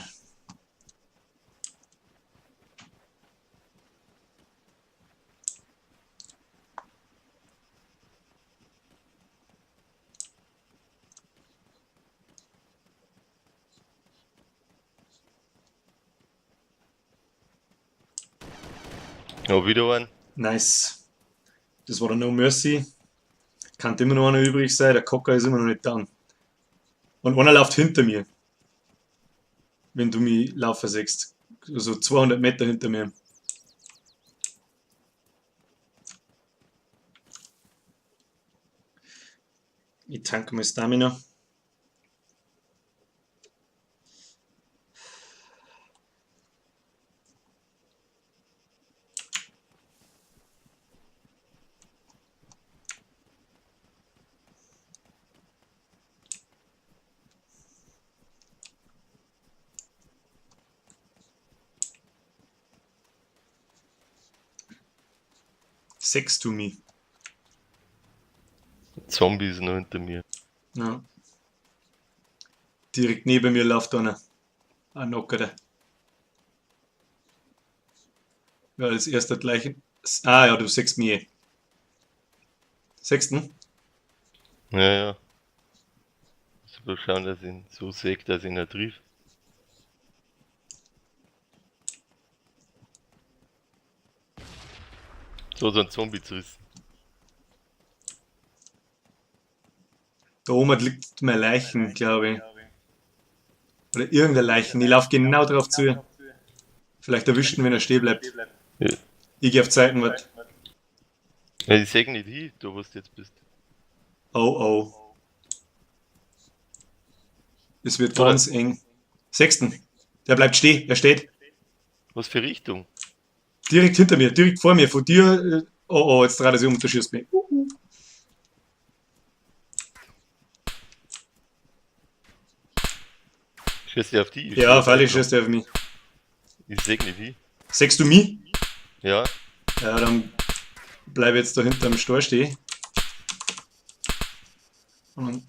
Ja, wieder einen. Nice. Das war der No Mercy. Kann immer noch einer übrig sein, der Cocker ist immer noch nicht da. Und einer läuft hinter mir. Wenn du mich laufen siehst. Also 200 Meter hinter mir. Ich tanke mal Stamina. Sex to me. Zombie ist noch hinter mir. Ja. Direkt neben mir läuft einer. Ein Knockerer. Ja, das erste gleich. Ah ja, du siehst mich. Sechsten? Ja, ja. Ich muss bloß schauen, dass ich ihn so sehe, dass ich ihn nicht triff. So ein Zombie zu ist. Da oben liegt mein Leichen, glaube ich. Oder irgendein Leichen. Ich laufe genau drauf zu. Vielleicht erwischt ihn, wenn er stehen bleibt. Ja. Ich gehe auf Zeitenwart. Ja, ich sehe nicht hin, da wo du jetzt bist. Oh oh. Es wird Oder- ganz eng. Sechsten. Der bleibt stehen. Er steht. Was für Richtung? Direkt hinter mir, direkt vor mir. Von dir Oh, oh, jetzt dreht er sich um und du schießt mich. Schießt ihr auf die? Ja, schieß freilich einfach. schießt er auf mich. Ich seg nicht wie. Sechst du mich? Ja, Ja, dann bleibe jetzt da hinter dem Stor stehen. Und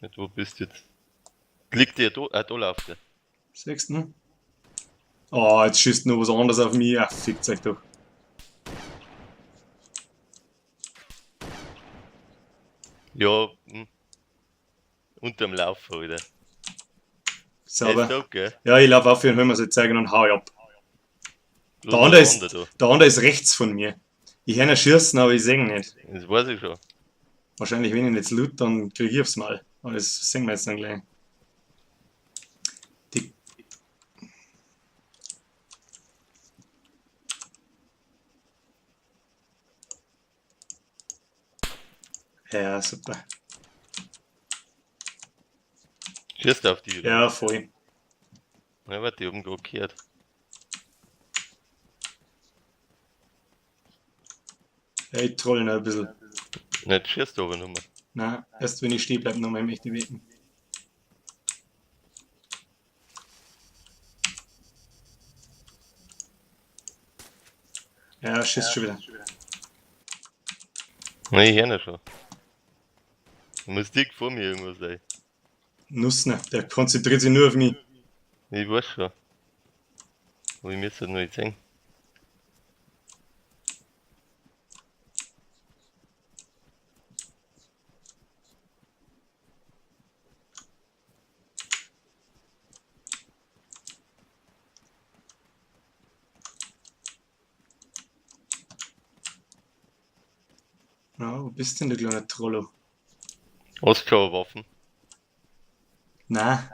nicht, wo bist du jetzt? Liegt der da? Ah, da läuft der. sechsten. Oh, jetzt schießt noch was anderes auf mich. Ach, fickt euch doch. Ja, unterm Lauf, Alter. Er ist Sauber. da, gell? Ja, ich laufe auf für den Helmer jetzt zeigen und hau ab. Bloß Der noch andere, der ist, andere der andere ist rechts von mir. Ich höre ihn schießen, aber ich sehe ihn nicht. da. Das weiß ich schon. Wahrscheinlich, wenn ich ihn jetzt loot, dann kriege ich aufs Mal. Aber das sehen wir jetzt dann gleich. Die ja, super. Schießt auf die, oder? Ja, voll. Ja, warte, die haben gerade gehört. Ja, ich troll noch ein bisschen. Nicht schießt aber nochmal. Nein, erst wenn ich stehen bleibe, nochmal möchte ich wetten. Ja, schießt schon wieder. Nein, ich höre ihn schon. Du musst dick vor mir irgendwo sein. Nussner, der konzentriert sich nur auf mich. Ich weiß schon. Aber ich müsste noch nicht sehen. Ja, wo bist denn, du kleiner Trollo? Hast du schon Waffen? Nein.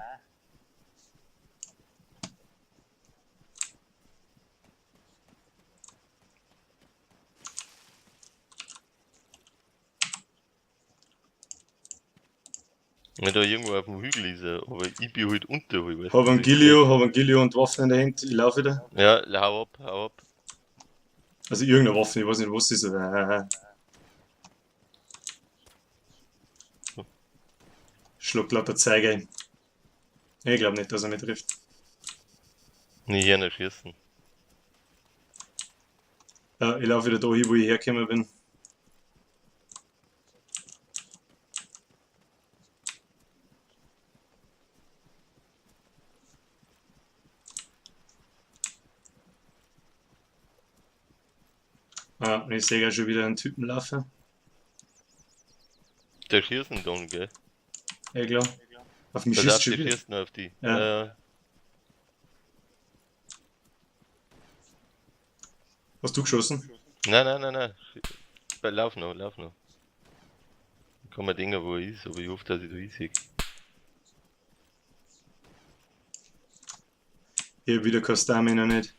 Ja, da irgendwo auf dem Hügel ist er, aber ich bin halt unterhalb. weißt du, Hab einen das ist Gilio und Waffen in der Hand. Ich laufe wieder. ja, hau ab, hau ab. Also irgendeine Waffe, ich weiß nicht, was das ist. Schluckt lauter Zeige ein. Ich glaube nicht, dass er mich trifft. Nicht hier nicht schießen. Ja, ich laufe wieder da hin, wo ich hergekommen bin. Ah, und ich sehe ja schon wieder einen Typen laufen. Der schießen dann, gell? Ja, klar. Auf mich Pass schießt auf, schon der wieder. schießt noch auf die. Ja. Hast du geschossen? Nein. Lauf noch, lauf noch. Kann man denken, wo er ist, aber ich hoffe, dass ich da sehe. Ich hab wieder keine Stamina nicht.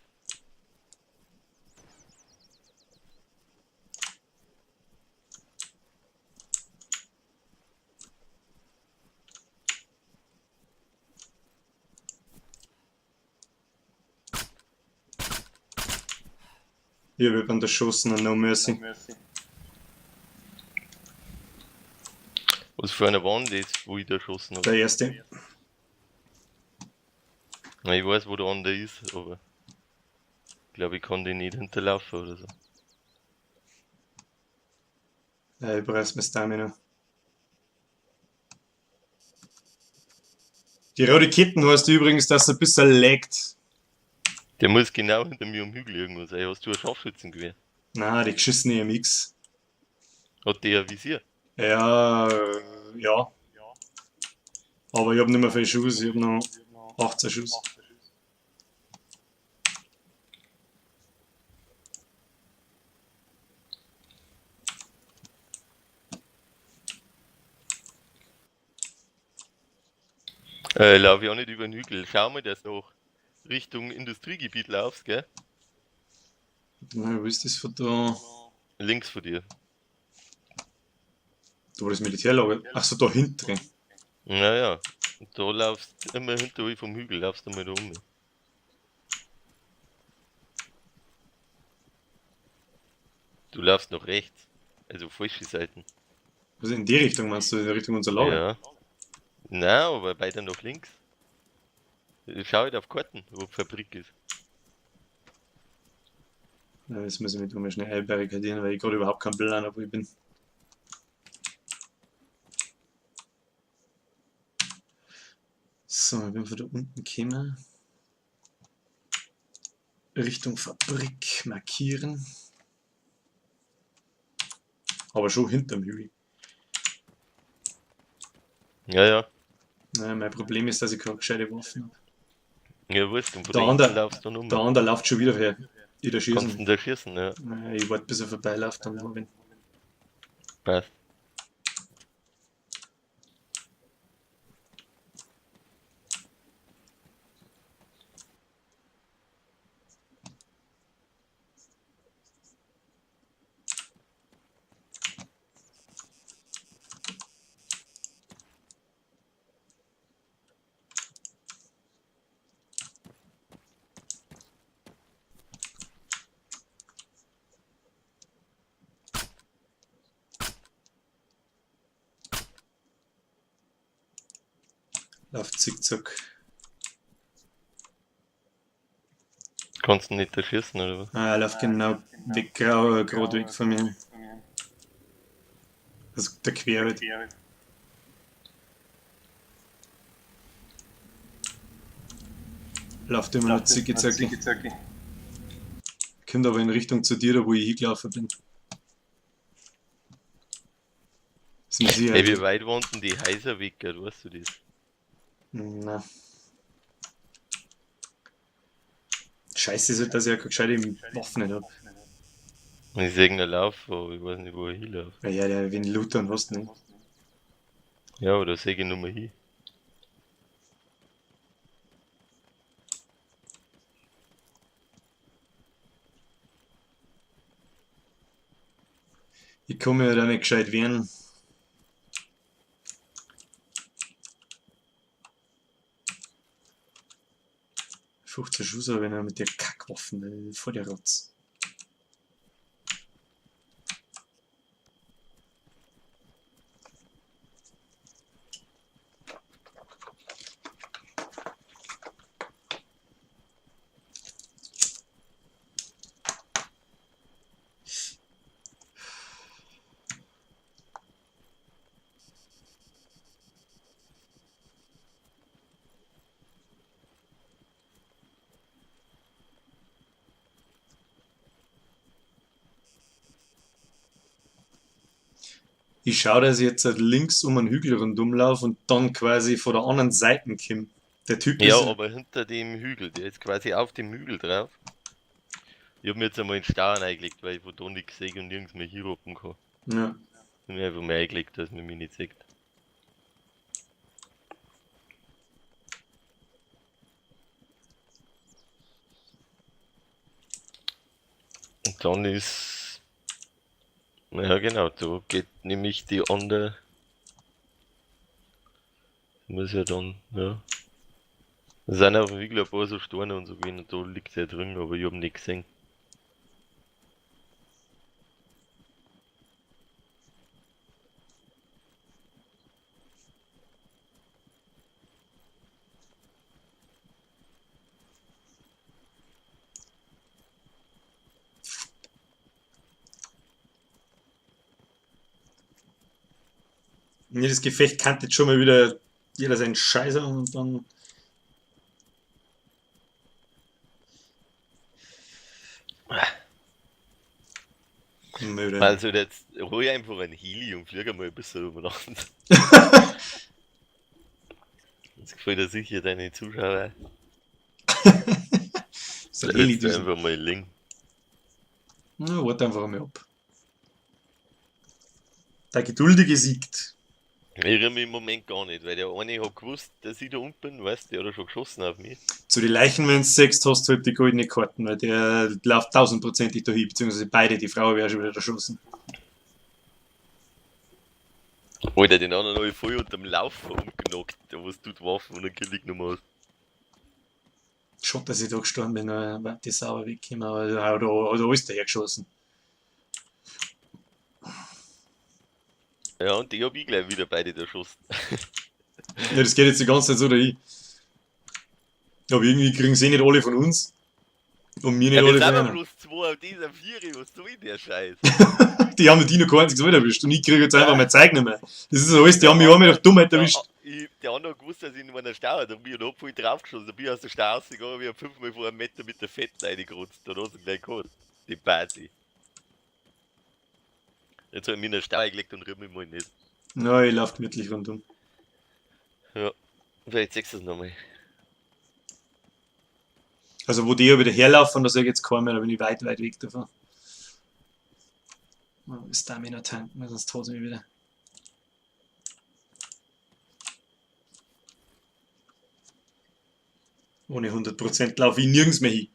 Ich hab jemanden erschossen und No Mercy. Was für eine Wand ist, wo ich da geschossen habe. Der erste. Ich weiß, wo der andere ist, aber ich glaube, ich kann den nicht hinterlaufen oder so. Ja, ich brauche mir Stamina. Die rote Ketten heißt übrigens, dass er ein bisschen laggt. Der muss genau hinter mir am Hügel irgendwo sein. Hast du ein Scharfschützengewehr? Na, die geschissene MX. Hat der ein Visier? Ja, ja. Aber ich hab nicht mehr viel Schuss, ich hab noch 18 Schuss. Lauf ich auch nicht über den Hügel. Schau mal, dass du noch Richtung Industriegebiet laufst, gell? Na, wo ist das von da? Links von dir. Da wo das Militärlager. Achso, da hinten. Naja, da laufst immer hinter vom Hügel, laufst du mal da um. Du laufst nach rechts. Also falsche Seiten. Also in die Richtung meinst du, in Richtung unser Lager? Ja. Nein, aber weiter nach links. Schau halt auf Karten, wo die Fabrik ist. Ja, jetzt muss ich mich mal schnell einbarrikadieren, weil ich gerade überhaupt keinen Plan habe, wo ich bin. So, ich bin von da unten gekommen. Richtung Fabrik markieren. Aber schon hinterm Hügel. Ja, ja. Naja, mein Problem ist, dass ich keine gescheite Waffen habe. Ja, weißt du, von Der da hinten andere, laufst du der nochmal. andere läuft schon wieder her. Ich da Kannst du schießen. ihn da schießen, ja. Naja, ich warte, bis er vorbeiläuft, dann wenn. Passt. Läuft zickzack. Kannst du nicht da schießen, oder was? Ah, er läuft genau weg, gerade weg von mir. Also der Quer halt. Läuft immer noch zicki-zacki. Kommt aber in Richtung zu dir, da wo ich hingelaufen bin. Ist mir sicher. Hey, wie weit waren denn die Häuser weg, weißt du das? Na. Scheiße ist halt, dass ich ja keine gescheite Waffen nicht habe. Ich sehe einen Lauf, aber ich weiß nicht, wo er hinläuft. Ja, der wenn Luther hast du nicht. Ja, aber da sehe ich nur mal hin. Ich kann mir ja da nicht gescheit wehren. ...15 Schuss, aber wenn er mit der Kackwaffen vor der Rotz. Ich schaue, dass ich jetzt links um einen Hügel rundum laufe und dann quasi von der anderen Seite komme. Der Typ Ja, ist... aber hinter dem Hügel, der ist quasi auf dem Hügel drauf. Ich hab mir jetzt einmal einen Stauern eingelegt, weil ich von da nichts sehe und nirgends mehr hinroppen kann. Ja. Ich hab mir einfach mehr eingelegt, dass man mich nicht sieht. Und dann ist... Ja genau, da geht nämlich die andere... Muss ja dann, ja... Da sind auf dem Hügel ein paar so Steine und so gewesen und da liegt der drin, aber ich hab nicht gesehen. Jedes Gefecht kannte jetzt schon mal wieder jeder seinen Scheißer und dann... Mal wieder. Also jetzt hol ich einfach ein Heli und flieg einmal ein bisschen über Land. Das gefällt dir sicher deine Zuschauer. So ein Lässt du Heli-Düsen. einfach mal liegen. Na, warte einfach mal ab. Der Geduldige siegt. Ich irre mich im Moment gar nicht, weil der eine hat gewusst, dass ich da unten bin, weißt du, der hat schon geschossen auf mich. Zu den Leichen, wenn du sechst, hast du halt die goldene Karten, weil der läuft 1000%ig dahin, beziehungsweise beide, die Frau wäre schon wieder erschossen. Alter, den anderen habe ich voll unterm Laufen umgenockt, da was du die Waffen und dann kill ich nochmal aus. Schon, dass ich da gestorben bin, war die sauber weggekommen, aber da ist der hergeschossen. Ja, und die hab ich gleich wieder beide erschossen. Ja, das geht jetzt die ganze Zeit so dahin. Aber irgendwie kriegen sie nicht alle von uns. Und mir nicht Ja, wir alle sind von aber ihnen. bloß 2 auf dieser 4, was soll der Scheiß? Die haben die noch kein einziges Mal erwischt. Und ich kriege jetzt einfach Ja. mein Zeug nicht mehr. Das ist so alles, die Der haben mich einmal durch andere, Dummheit erwischt. der andere hat gewusst, dass ich in meiner Stau hatte. Da bin ich noch voll draufgeschossen. Da bin ich aus der Stau rausgegangen, wir haben 5-mal vor einem Meter mit der Fetten reingerutzt. Da hast du gleich gehabt. Die Party. Jetzt habe ich mich in der Stau eingelegt und rieb mich mal nicht. Ja, ich laufe gemütlich rundum. Ja. Vielleicht siehst du es nochmal. Also, wo die ja wieder herlaufen, da sage ich jetzt keiner mehr, da bin ich weit, weit weg davon. Stamina tanken, sonst tot mich wieder. Ohne 100% laufe ich nirgends mehr hin.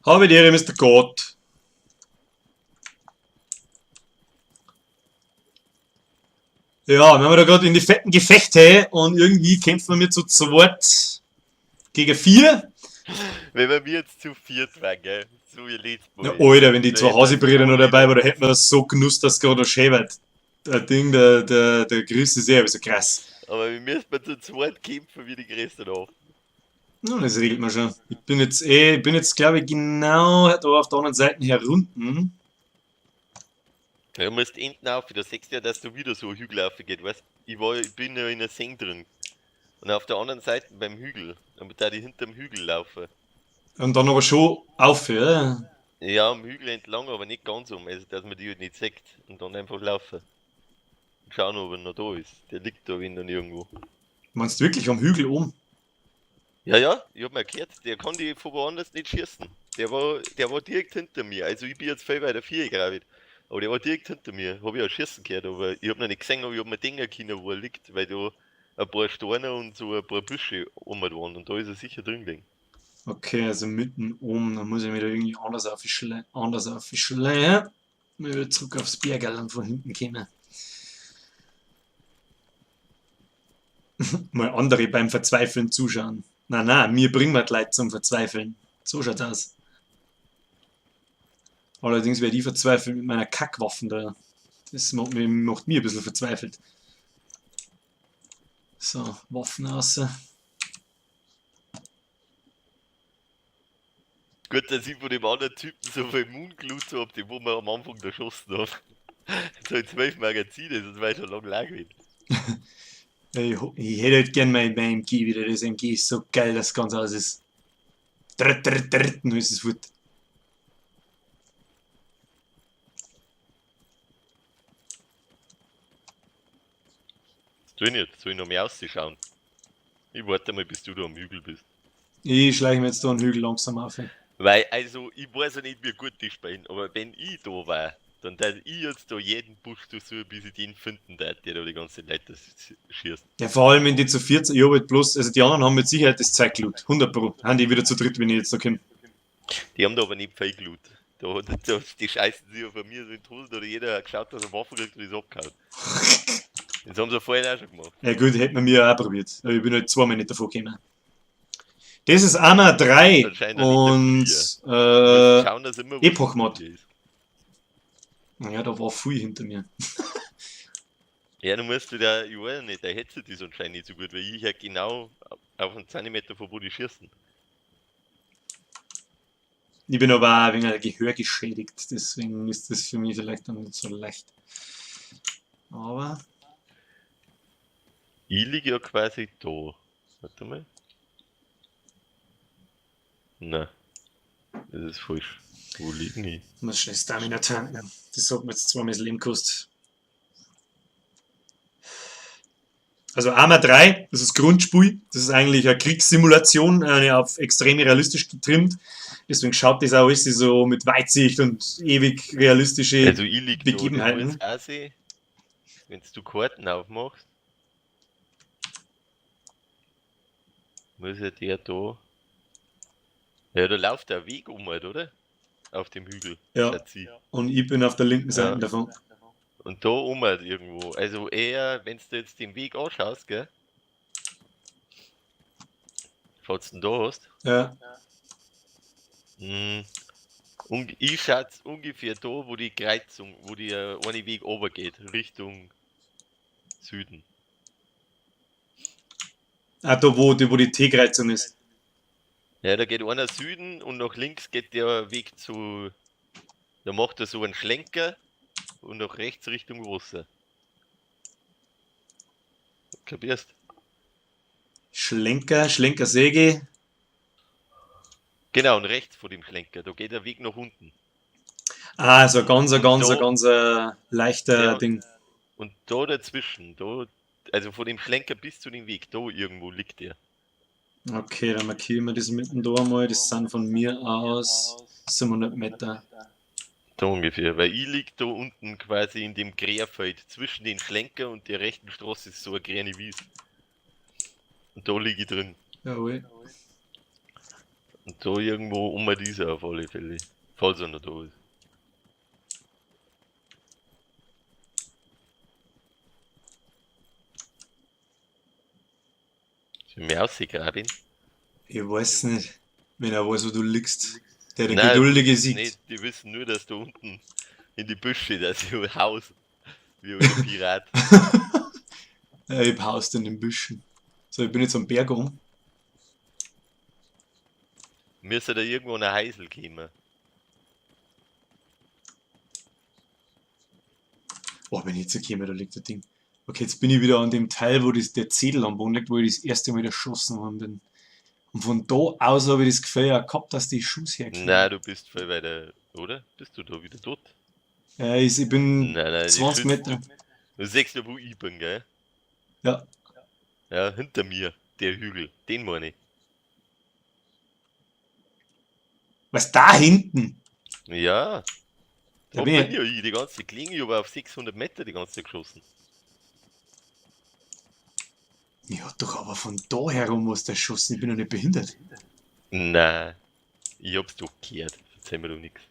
Habe die Ehre, Mr. Gott. Ja, wenn wir da gerade in die fetten Gefechte und irgendwie kämpfen wir zu zweit gegen 4. Wenn wir jetzt zu viert waren, gell? So ihr letztes Na, Mal. Alter, wenn die Da zwei hätten Hausebrüder noch alle dabei waren, da noch hätten wir das so genusst, dass gerade schön wird. Der Ding, der Chris ist eh so krass. Aber wir müssen zu zweit kämpfen wie die Größten auf. Ja, das regelt man schon. Ich bin jetzt glaube ich genau da auf der anderen Seite herunten. Ja, du musst enden auf, da siehst du ja, dass du wieder so Hügel aufgeht, weißt ich bin ja in der Seng drin. Und auf der anderen Seite beim Hügel, damit da die hinterm Hügel laufen. Und dann aber schon auf, ja. Ja, am Hügel entlang, aber nicht ganz um, also dass man die halt nicht sieht. Und dann einfach laufen. Und schauen, ob er noch da ist. Der liegt da wenn dann irgendwo. Meinst du wirklich am Hügel oben? Ja, ja, ich hab mal gehört, der kann die von woanders nicht schießen. Der war direkt hinter mir. Also ich bin jetzt viel weiter 4 glaube ich. Aber der war direkt hinter mir. Hab ich auch schießen gehört, aber ich hab noch nicht gesehen, aber ich hab mir denken können, wo er liegt, weil da ein paar Steine und so ein paar Büsche um waren und da ist er sicher drin gelegen. Okay, also mitten oben, dann muss ich mich da irgendwie anders aufschleichen. Ich will zurück aufs Bergerl und von hinten kommen. Mal andere beim Verzweifeln zuschauen. Nein, mir bringen wir die Leute zum Verzweifeln. So schaut's aus. Allerdings werde ich verzweifelt mit meiner Kackwaffen da. Das macht mich ein bisschen verzweifelt. So, Waffen raus. Gut, dass ich von dem anderen Typen so viel Moonglut hab, den wo wir am Anfang erschossen haben. So 12 Magazine, das war schon lang gewesen. Ich hätte halt gern mein MG wieder. Das MG ist so geil, dass das Ganze aus ist. Dann ist es fort. Was tue ich jetzt? Soll ich noch mehr ausschauen? Ich warte mal, bis du da am Hügel bist. Ich schleiche mir jetzt da einen Hügel langsam auf. Weil, also, ich weiß ja nicht, wie gut die spielen, aber wenn ich da war, dann darf ich jetzt da jeden Busch durchsuchen, bis ich den finden darf, der da die ganze Leute schießt. Ja, vor allem wenn die zu 14, ich hab halt bloß, also die anderen haben mit Sicherheit das Zeug geloot. 100 Pro. Haben die wieder zu dritt, wenn ich jetzt da komme. Die haben da aber nicht viel geloot. Die scheißen sich ja von mir so in die Hose, da hat jeder hat geschaut, dass er Waffen kriegt und ist abgehauen. Das haben sie vorhin auch schon gemacht. Ja gut, hätten wir mir auch probiert. Aber ich bin halt 2 Mal nicht davon gekommen. Das ist Anna 3 Anscheinend und nicht schauen, dass immer Epoch Mod. ist. Ja, da war viel hinter mir. Ja, du musst wieder, ich weiß nicht, der Headset ist anscheinend nicht so gut, weil ich ja genau auf einen Zentimeter von wo die schießen. Ich bin aber auch ein wenig Gehör geschädigt, deswegen ist das für mich vielleicht dann nicht so leicht. Aber Ich liege ja quasi da. Warte mal. Nein, das ist falsch. Wo liegen die? ich muss schnell Stamina tanken. Das hat mir jetzt 2 Mal das Leben gekostet. Also Arma 3, das ist Grundspiel, das ist eigentlich eine Kriegssimulation, eine auf extrem realistisch getrimmt. Deswegen schaut das auch alles so mit Weitsicht und ewig realistische Also ich lieg da, das Begebenheiten. muss auch sehen, wenn du Karten aufmachst, muss ja der da. Ja, da läuft der Weg um halt, oder? Auf dem Hügel, Ja, schaut sie. und ich bin auf der linken Seite Ja. davon. Und da um halt irgendwo. Also eher, wenn du jetzt den Weg anschaust, gell? Falls du den da hast. Ja, Ich schätze ungefähr da, wo die Kreuzung, wo der eine Weg runtergeht, Richtung Süden. auch da, wo die T-Kreuzung ist. Ja, da geht einer Süden und nach links geht der Weg zu. Da macht er so einen Schlenker und nach rechts Richtung Wasser. Kapierst? Schlenkersäge. Genau, und rechts vor dem Schlenker, da geht der Weg nach unten. Ah, so ein ganz, Und da, ganz leichter ja, Ding. und da dazwischen, da, also von dem Schlenker bis zu dem Weg, da irgendwo liegt der. Okay, dann markieren wir das mitten da mal. Das sind von mir aus 700 Meter. Da ungefähr, weil ich lieg da unten quasi in dem Querfeld zwischen den Schlenker und der rechten Straße ist so eine grüne Wiese. Und da liege ich drin. Jawohl. Und da irgendwo um dieser auf alle Fälle. Falls er noch da ist. Soll ich mir ausgraben? Ich weiß nicht, wenn er weiß, wo du liegst. Der Nein, Geduldige nicht, siegt. die wissen nur, dass da unten in die Büsche, dass ich ein Haus, wie ein Pirat. Ich haust in den Büschen. So, ich bin jetzt am Berg rum. Müsste da irgendwo eine Heisel kommen. Oh, wenn ich jetzt gekommen, da liegt das Ding. Okay, jetzt bin ich wieder an dem Teil, wo der Zettel am Boden liegt, wo ich das erste Mal erschossen worden bin. Und von da aus habe ich das Gefühl auch gehabt, dass die Schuss herkommen. Nein, du bist voll weiter, oder? Bist du da wieder tot? Ich bin Nein, die 20 Schüsse. Meter. Du siehst ja, wo ich bin, gell? Ja. Ja, hinter mir, der Hügel, den meine ich. Was da hinten? Ja, Da da bin bin ich. ja ich die ganze Klinge, ich habe auf 600 Meter die ganze Zeit geschossen. Ja, doch aber von da herum was der Schuss. Ich bin doch nicht behindert. Nein, ich hab's doch gehört, erzähl mir doch nix.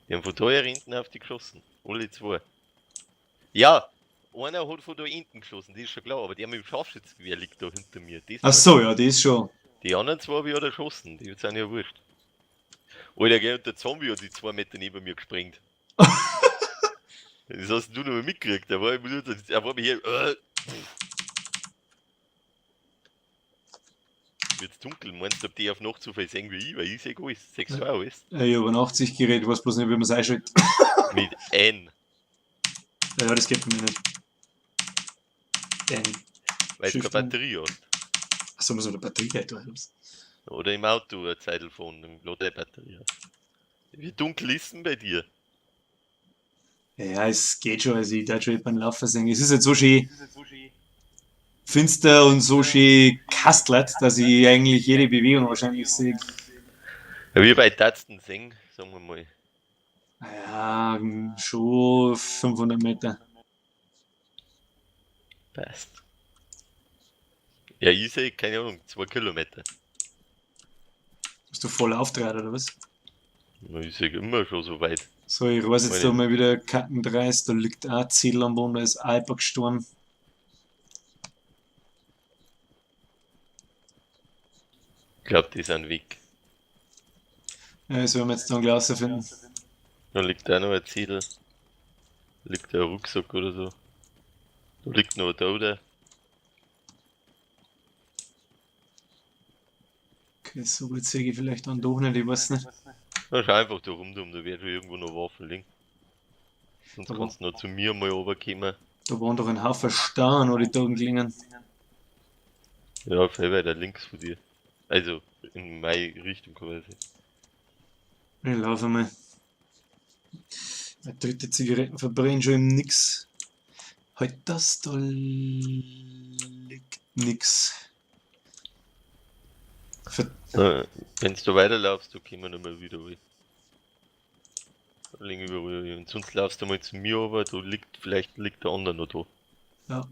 Die haben von da hinten auf die geschossen, alle zwei. Ja, einer hat von da hinten geschossen, das ist schon klar, aber der mit dem Scharfschützengewehr liegt da hinter mir. Das Ach so, ja, das schon. Die anderen zwei habe ich ja erschossen, die sind ja wurscht. Alter, gell, und der Zombie hat die 2 Meter neben mir gesprengt. Das hast du noch mal mitgekriegt, da war ich nur, er war mir hier, wird's dunkel, meinst du, ob die auf Nacht so viel sehen wie ich, weil ich sehe alles, 6 Uhr alles. Ich habe an 80 geredet, weiß bloß nicht, wie man es einschaltet. Mit N, Ja, das geht mir nicht. Denn. weil du keine Schüchtern. Batterie hast. Achso, muss man eine Batterie gleich. Oder im Auto ein Zeittelfon, im Batterie hast. Wie dunkel ist denn bei dir? Ja, es geht schon, also ich darf schon beim Laufen sehen. Es ist jetzt so schön finster und so schön kastelt, dass ich eigentlich jede Bewegung wahrscheinlich sehe. Ja, wie bei Tatzen singen, sagen wir mal. Ja, schon 500 Meter. Passt. Ja, ich sehe, keine Ahnung, 2 Kilometer. Bist du voll auftreten oder was? Ich sehe immer schon so weit. So, ich weiß jetzt Meine- da mal wieder Kackendreis, da liegt auch ein Zettel am Boden, da ist Alper gestorben. Ich glaube, die sind weg. Ja, das werden wir jetzt dann gleich rausfinden. Da liegt auch noch ein Zettel. Liegt ein Rucksack oder so. Da liegt noch ein Toter. Okay, so gut sehe ich vielleicht dann doch nicht, ich weiß nicht. Na, schau einfach da rum, da wird schon irgendwo noch Waffen liegen. Sonst Aber- kannst du noch zu mir mal runterkommen. Da waren doch ein Haufen Starren, wo die Tagen klingen. Ja, viel weiter links von dir. Also, in meine Richtung quasi. Ich laufe mal. Eine dritte Zigaretten verbrennen schon im Nix. Halt das, da liegt nix. Ver Wenn du weiterlaufst, dann kommen wir nochmal wieder rein. Da liegen überall rein. Und sonst laufst du mal zu mir aber, vielleicht liegt der andere noch da. ja.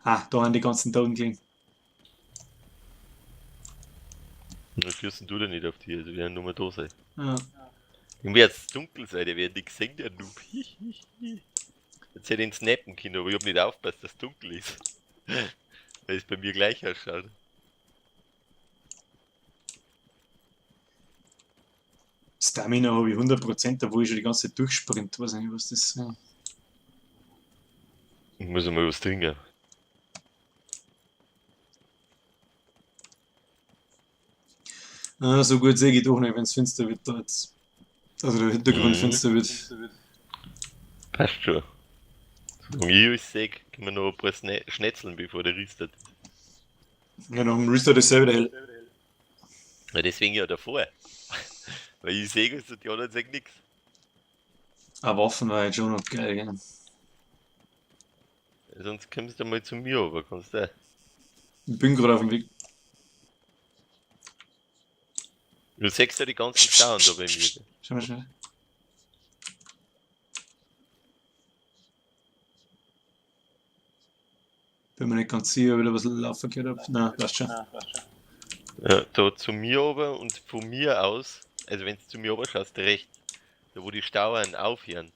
Ah, da haben die ganzen Toten gelegen. Und dann führst du da nicht auf die, also werden nur mal da sein. Ja. Irgendwie jetzt dunkel sein, der wird nicht gesehen, der Noob. Jetzt hätte ich ihn snappen können, aber ich hab nicht aufgepasst, dass es dunkel ist. Weil es bei mir gleich ausschaut. Stamina habe ich 100%, da wo ich schon die ganze Zeit durchsprint. Weiß nicht, was das ist. Ich muss mal was trinken. Ah, so gut sehe ich doch nicht, wenn es finster wird da jetzt. Also der Hintergrund finster wird. Passt schon. Solange ich alles sehe, können wir noch ein paar schnetzeln, bevor der ristet. Ja, nach dem Restart ist selber hell. Ja, deswegen ja davor. Weil ich sehe es und die anderen sagen nichts. Ah, Waffen war jetzt schon noch geil, gell? Sonst kommst du mal zu mir, aber kannst du. Ich bin gerade auf dem Weg. Du siehst ja die ganzen Stauen da bei mir. Schau mal schnell. Bin mir nicht ganz sicher, ob ich da was laufen gehört habe. Nein, passt schon. Ja, da zu mir oben und von mir aus, also wenn du zu mir oben schaust, rechts, da wo die Stauern aufhören,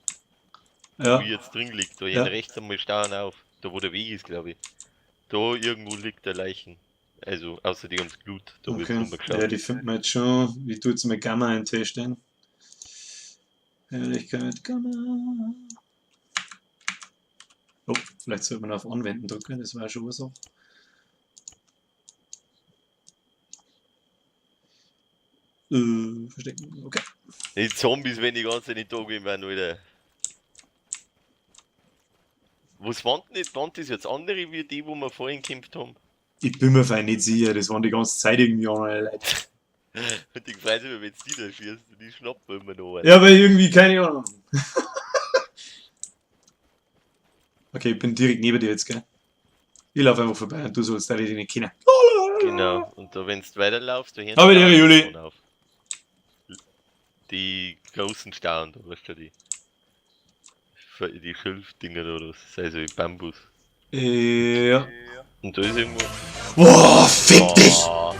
wo Ja, ich jetzt drin liegt, da Ja. gehen rechts einmal Stauern auf, da wo der Weg ist, glaube ich. Da irgendwo liegt der Leichen. Also außer die ums Blut, da wird okay. nochmal geschaut. Ja, die finden wir jetzt schon. Wie tut es mit Gamma eintesten? Helligkeit, Gamma. Oh, vielleicht sollte man auf Anwenden drücken, das war schon was auch. Verstecken, okay. Die Zombies, wenn die ganze Zeit nicht da gehen werden, Alter. Was waren denn nicht? Waren das jetzt andere wie die, wo wir vorhin gekämpft haben? Ich bin mir fein nicht sicher, das waren die ganze Zeit irgendwie andere Leute. Und ich freue mich, wenn du die da schießt, die schnappen immer noch. Ja, aber irgendwie keine Ahnung. Okay, ich bin direkt neben dir jetzt, gell? Ich laufe einfach vorbei und du sollst da die nicht kennen. Genau, und da, wenn du weiterlaufst, da Aber hinten die Juli. auf. Die großen Stauen, da weißt du, die Schilfdinger oder was, also die Bambus. Ja. Und da ist irgendwo. Boah, fick dich! Ah.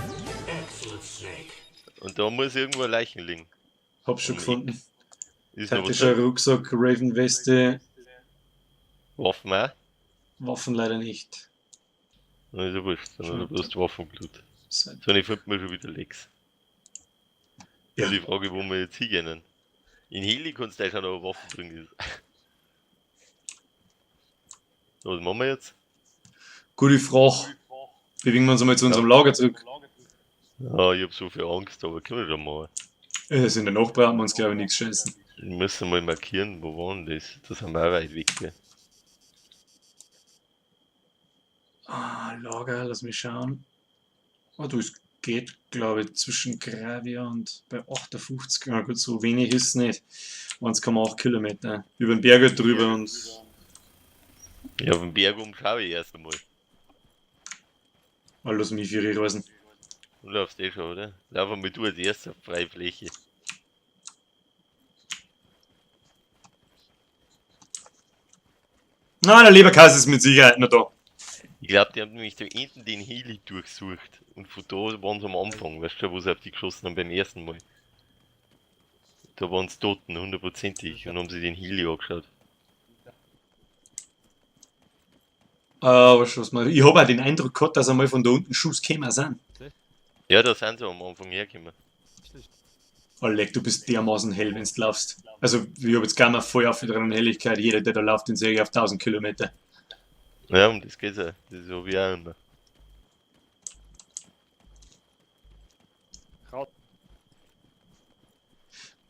Und da muss irgendwo ein Leichen liegen. Hab's schon Um gefunden. Ist noch was Taktischer drin? Rucksack, Raven-Weste, Waffen auch? Waffen leider nicht. Na, ist ja wurscht, sondern du hast Waffenblut. Seit- So, und ich finde mir schon wieder Lecks. Ja. Die Frage, wo wir jetzt hingehen. In Heli kannst du schon noch eine Waffe drin ist. Was machen wir jetzt? Gute Frage. Bewegen wir uns einmal zu unserem Lager zurück. Ja, ich hab so viel Angst, aber können wir schon mal. Das in der Nacht brauchen wir uns, glaube ich, nichts scheißen. Wir müssen mal markieren, wo waren das? Das sind wir auch weit weg. Gell? Ah, Lager, lass mich schauen. Oh, du, es geht, glaube ich, zwischen Gravia und bei 58. Na gut, so wenig ist es nicht. 1,8 Kilometer. Über den Berg drüber und. Ja, auf den Berg schaue ich erst einmal. Oh, lass mich für die Reisen. Du laufst eh schon, oder? Lauf mal du als erster auf freie Fläche. Na, der Leberkäse ist mit Sicherheit noch da. Ich glaube, die haben nämlich da hinten den Heli durchsucht. Und von da waren sie am Anfang, weißt du, wo sie auf die geschossen haben beim ersten Mal. Da waren sie Toten, hundertprozentig, und haben sie den Heli angeschaut. Aber was mal. Ich habe auch den Eindruck gehabt, dass einmal von da unten Schuss gekommen sind. Ja, da sind sie am Anfang hergekommen. Alec, du bist dermaßen hell, wenn du laufst. Also, ich habe jetzt gar nicht voll auf der Helligkeit. Jeder, der da läuft, den sehe ich auf 1000 Kilometer. Ja, um das geht's auch. Das ist so wie auch immer.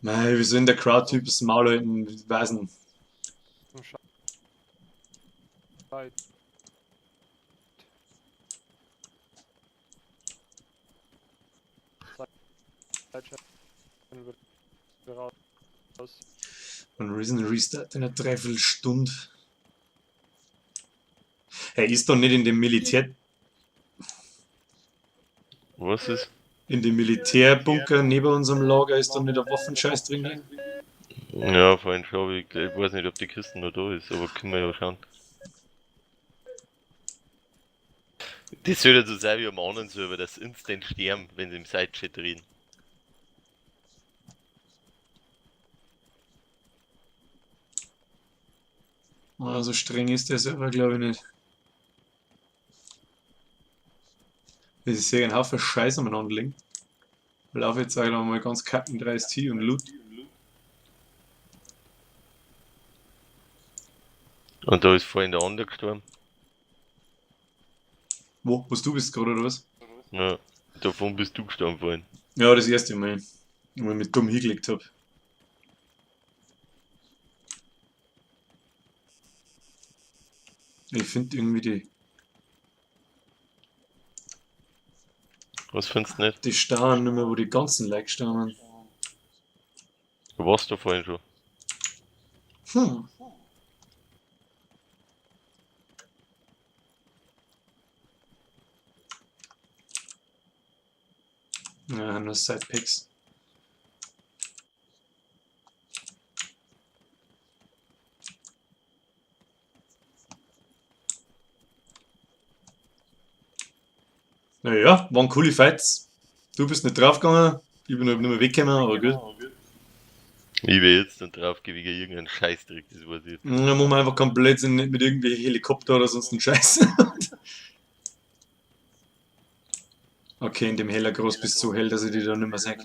Mei, wieso in der Crowd-Typ das Maul halten? Ich weiß nicht. Und Risen Restart in einer Dreiviertelstunde. Er ist doch nicht in dem Was ist? in dem Militärbunker neben unserem Lager ist doch nicht der Waffenscheiß drin liegen. Ja, vorhin schau ich weiß nicht, ob die Kiste noch da ist, aber können wir ja schauen. Das soll ja so sein wie am anderen Server, das instant sterben, wenn sie im Sidechat reden. Also streng ist der Server, glaube ich nicht. Das ist hier ein Haufen Scheiß umeinander liegen. Ich laufe jetzt einfach mal ganz kacken 30 und loot. Und da ist vorhin der andere gestorben. Wo? Was du bist gerade oder was? Ja, davon bist du gestorben vorhin. Ja, das erste Mal. Wo ich mich dumm hingelegt habe. Ich finde irgendwie Was findest du nicht? die Stauern nicht mehr, wo die ganzen Like staunen. Du warst da vorhin schon. Hm. Ja, nur Sidepicks. Naja, waren coole Fights. Du bist nicht draufgegangen, ich bin nicht mehr weggekommen, aber gut. Ich will jetzt dann drauf gehen wegen irgendeinen Scheißdreck, das weiß ich. Dann machen wir einfach keinen Blödsinn, nicht mit irgendwelchen Helikopter oder sonst einen Scheiß. Okay, in dem heller Groß bist du so hell, dass ich die da nicht mehr sehe.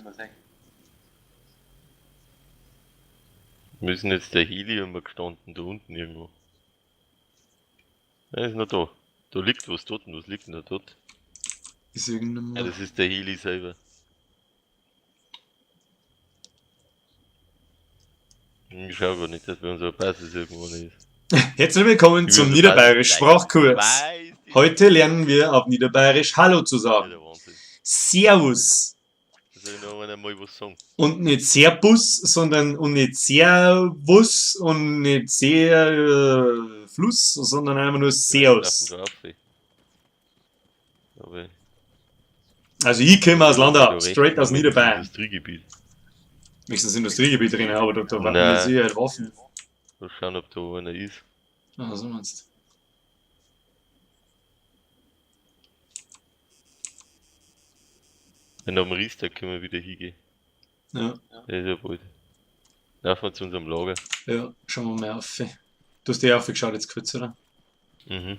Wir sind jetzt der Helium gestanden, da unten irgendwo. Er ist noch da. Da liegt was dort, was liegt denn da dort? Ist irgendein. Ja, das ist der Heli selber. Ich schau aber nicht, dass bei unserer Basis irgendwo nicht ist. Herzlich willkommen zum Niederbayerisch Sprachkurs. Weiß, Heute lernen wir auf Niederbayerisch Hallo zu das ist sagen. der Wahnsinn. Servus. Da soll ich noch einmal was sagen. Und nicht Servus, sondern und nicht Servus und nicht sehr Fluss, sondern einfach nur Servus. Aber Also ich komme aus da Landau, rechts straight aus im Niederbayern. Industriegebiet. Wenigstens Industriegebiet drin, aber da warten Nein. mit Sicherheit Waffen. Mal schauen, ob da einer ist. Ah, so meinst Wenn am Riester können wir wieder hingehen. du. Ja, Der ist ja bald. Laufen wir zu unserem Lager. ja, schauen wir mal auf. Du hast dir aufgeschaut jetzt kurz, oder? Mhm.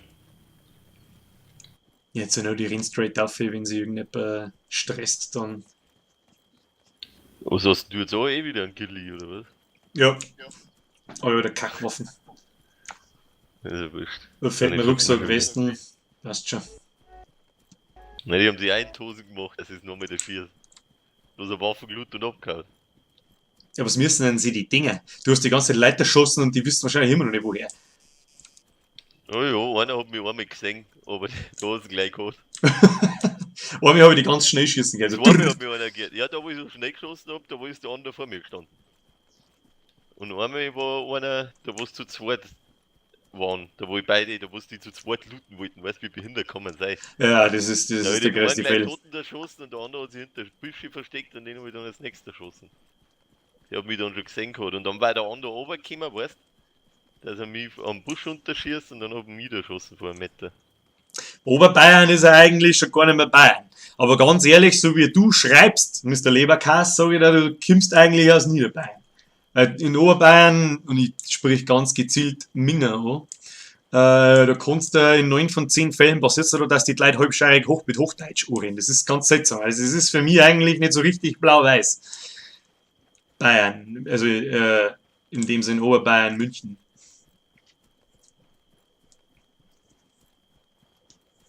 Jetzt sind nur die rennen straight auf, wenn sie irgendjemand stresst, dann. Was hast du jetzt auch wieder einen Gilly, oder was? Ja. Aber wieder Kackwaffen. Das ist ja wurscht. Da fällt mir Kann ich Rucksack, schon Westen. Passt schon. Nein, die haben die 1000 gemacht, das ist nur mit der 4. Bloß eine Waffe geloot und abgehauen. Ja, was müssen denn sie die Dinge? Du hast die ganze Zeit Leute erschossen und die wissen wahrscheinlich immer noch nicht woher. Oh ja, einer hat mich einmal gesehen, aber da ist gleich gehabt. Einmal habe ich die ganz schnell schießen gehen. So, Zweimal hat mich einer gehört. Ja, da wo ich so schnell geschossen hab, da wo ist der andere vor mir gestanden. Und einmal war einer, da wo es zu zweit waren, da wo ich beide, da wo die zu zweit looten wollten, weißt du, wie behindert kann man sein. ja, das ist Da hab ich der den größte einen gleich Fehler. Toten erschossen und der andere hat sich hinter Büsche versteckt und den habe ich dann als nächster erschossen. Der hat mich dann schon gesehen gehabt und dann war der andere runtergekommen, weißt du, dass er mich am Busch unterschießt und dann hat er mich erschossen vor einem Meter. Oberbayern ist ja eigentlich schon gar nicht mehr Bayern. Aber ganz ehrlich, so wie du schreibst, Mr. Leberkass, sage ich dir, du kommst eigentlich aus Niederbayern. In Oberbayern, und ich sprich ganz gezielt Minger an, da kannst du in 9 von 10 Fällen passiert es, dass die Leute halbscheirig mit Hochdeutsch anreden. Das ist ganz seltsam. Also es ist für mich eigentlich nicht so richtig blau-weiß. Bayern, also in dem Sinn Oberbayern, München.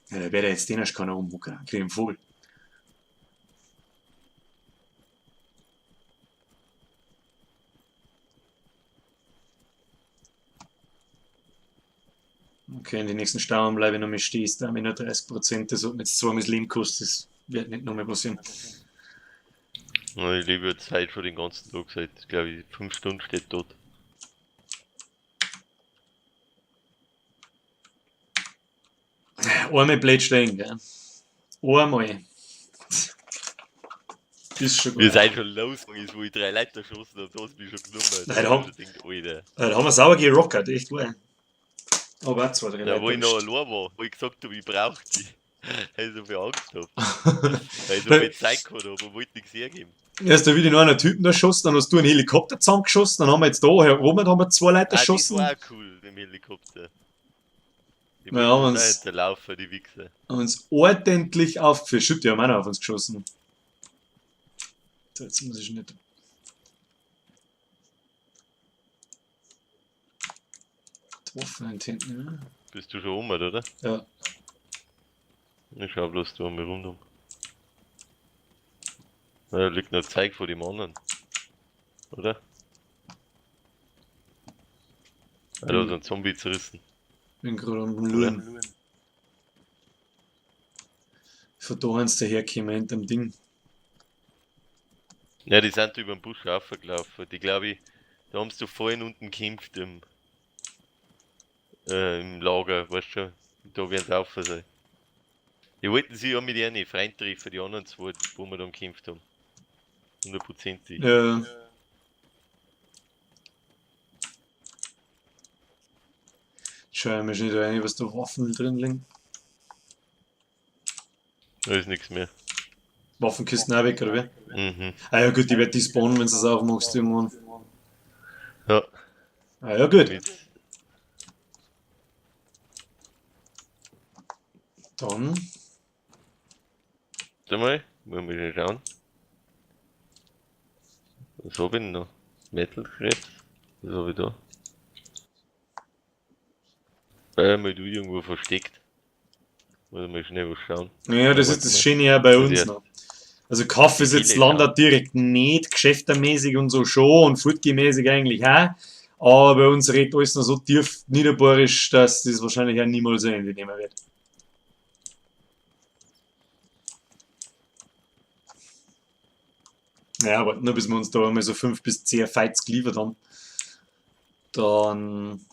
Ja, da wäre jetzt den erst keiner ummucken. Krieg einen Vogel. Okay, in den nächsten Stauern bleibe ich noch mal stehen. Da haben wir nur 30%. Das hat mir jetzt zweimal das Leben gekostet. Das wird nicht noch mehr passieren. Na, ich lebe jetzt Zeit schon den ganzen Tag, seit, glaube ich, 5 Stunden steht dort. Einmal blöd stehen, gell? Einmal. Ist schon Wir gut. sind schon losgegangen, wo ich 3 Leute erschossen habe, so hast du mich schon genommen. Nein, Da da hab ich schon gedacht, Alter. Da haben wir sauber gerockert, echt gut. Aber auch 2, 3 Ja, wo ich Leute noch erwischt. allein war, wo ich gesagt habe, ich brauch die. Weil ich so viel Angst hab. Weil ich so viel Zeit gehabt habe, aber wollte nichts hergeben. Erst da wieder noch einen Typen erschossen, dann hast du einen Helikopter zusammengeschossen, dann haben wir jetzt da herum, da haben wir 2 Leute Ah, das war erschossen. auch cool mit dem Helikopter. Die Wir wollten haben uns auch uns, hinterlaufen, die Wichser. haben uns ordentlich aufgefischt. Stimmt, die haben auch noch auf uns geschossen. So, jetzt muss ich nicht. Die Waffen hinten, ne? Bist du schon um, oder? Ja. Ich schau bloß da mal rundum. Na, da liegt noch Zeug vor dem anderen. Oder? Ah, da ist ein Zombie zerrissen. Bin gerade am Luren. Von da haben sie dahergekommen hinterm Ding. Ja, die sind über den Busch raufgelaufen. Die glaube ich, da haben sie vorhin unten gekämpft im Lager, weißt du schon. Da werden sie rauf sein. Die wollten sich ja mit ihren Freunden treffen, die anderen 2, wo wir dann gekämpft haben. 100%. Ja. Schau mir nicht rein, was da Waffen drin liegen. Da ist nichts mehr. Waffenkisten auch weg, oder wie? Mhm. Ah ja gut, die wird despawnen, wenn du es aufmachst irgendwann. Ja, Ah ja gut. mit. Dann. Warte mal, muss ich mal schauen. Was hab ich denn noch? Metal-Krebs? Was hab ich da? Mal du irgendwo versteckt. Muss ich mal schnell was schauen. Ja, das Ja, ist das warte Schöne ja bei Das uns ja- noch. Also Kaffee ist jetzt Viele landet direkt nicht, geschäftermäßig und so schon und foodgemäßig eigentlich auch. Aber bei uns redet alles noch so tief niederborisch, dass das wahrscheinlich auch niemals ein Ende nehmen wird. Ja, aber nur bis wir uns da einmal so 5 bis 10 Fights geliefert haben. Dann.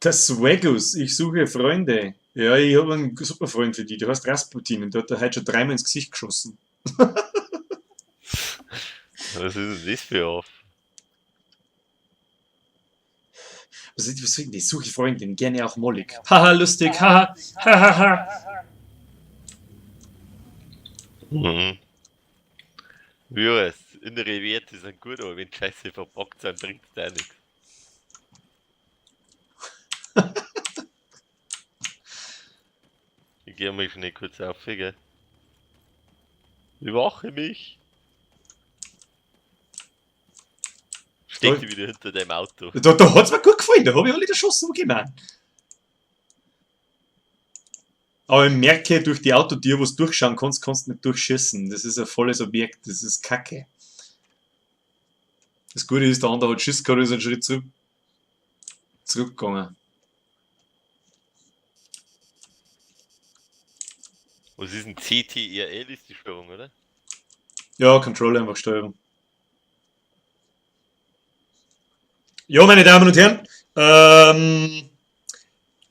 Der Swagus, ich suche Freunde. Ja, ich habe einen super Freund für die, der heißt Rasputin und der hat da heute schon 3-mal ins Gesicht geschossen. Was ist denn das für auf? Was soll denn die? Suche Freundin, gerne auch mollig. Haha, lustig, haha, hahaha. Mhm. Ja, innere Werte sind gut, aber wenn Scheiße verpackt sind, bringt es da nichts. Ich gehe mal schnell kurz auf, gell? Überwache mich! Steht die wieder hinter deinem Auto. Da hat's mir gut gefallen, da habe ich alle erschossen, wo gemein. Aber ich merke, durch die Autotür, wo du durchschauen kannst, kannst du nicht durchschießen. Das ist ein volles Objekt, das ist kacke. Das Gute ist, der andere hat Schiss gehabt, ist einen Schritt zurückgegangen. Was ist ein CTRL, ist die Steuerung, oder? Ja, Controller einfach Steuerung. Ja, meine Damen und Herren,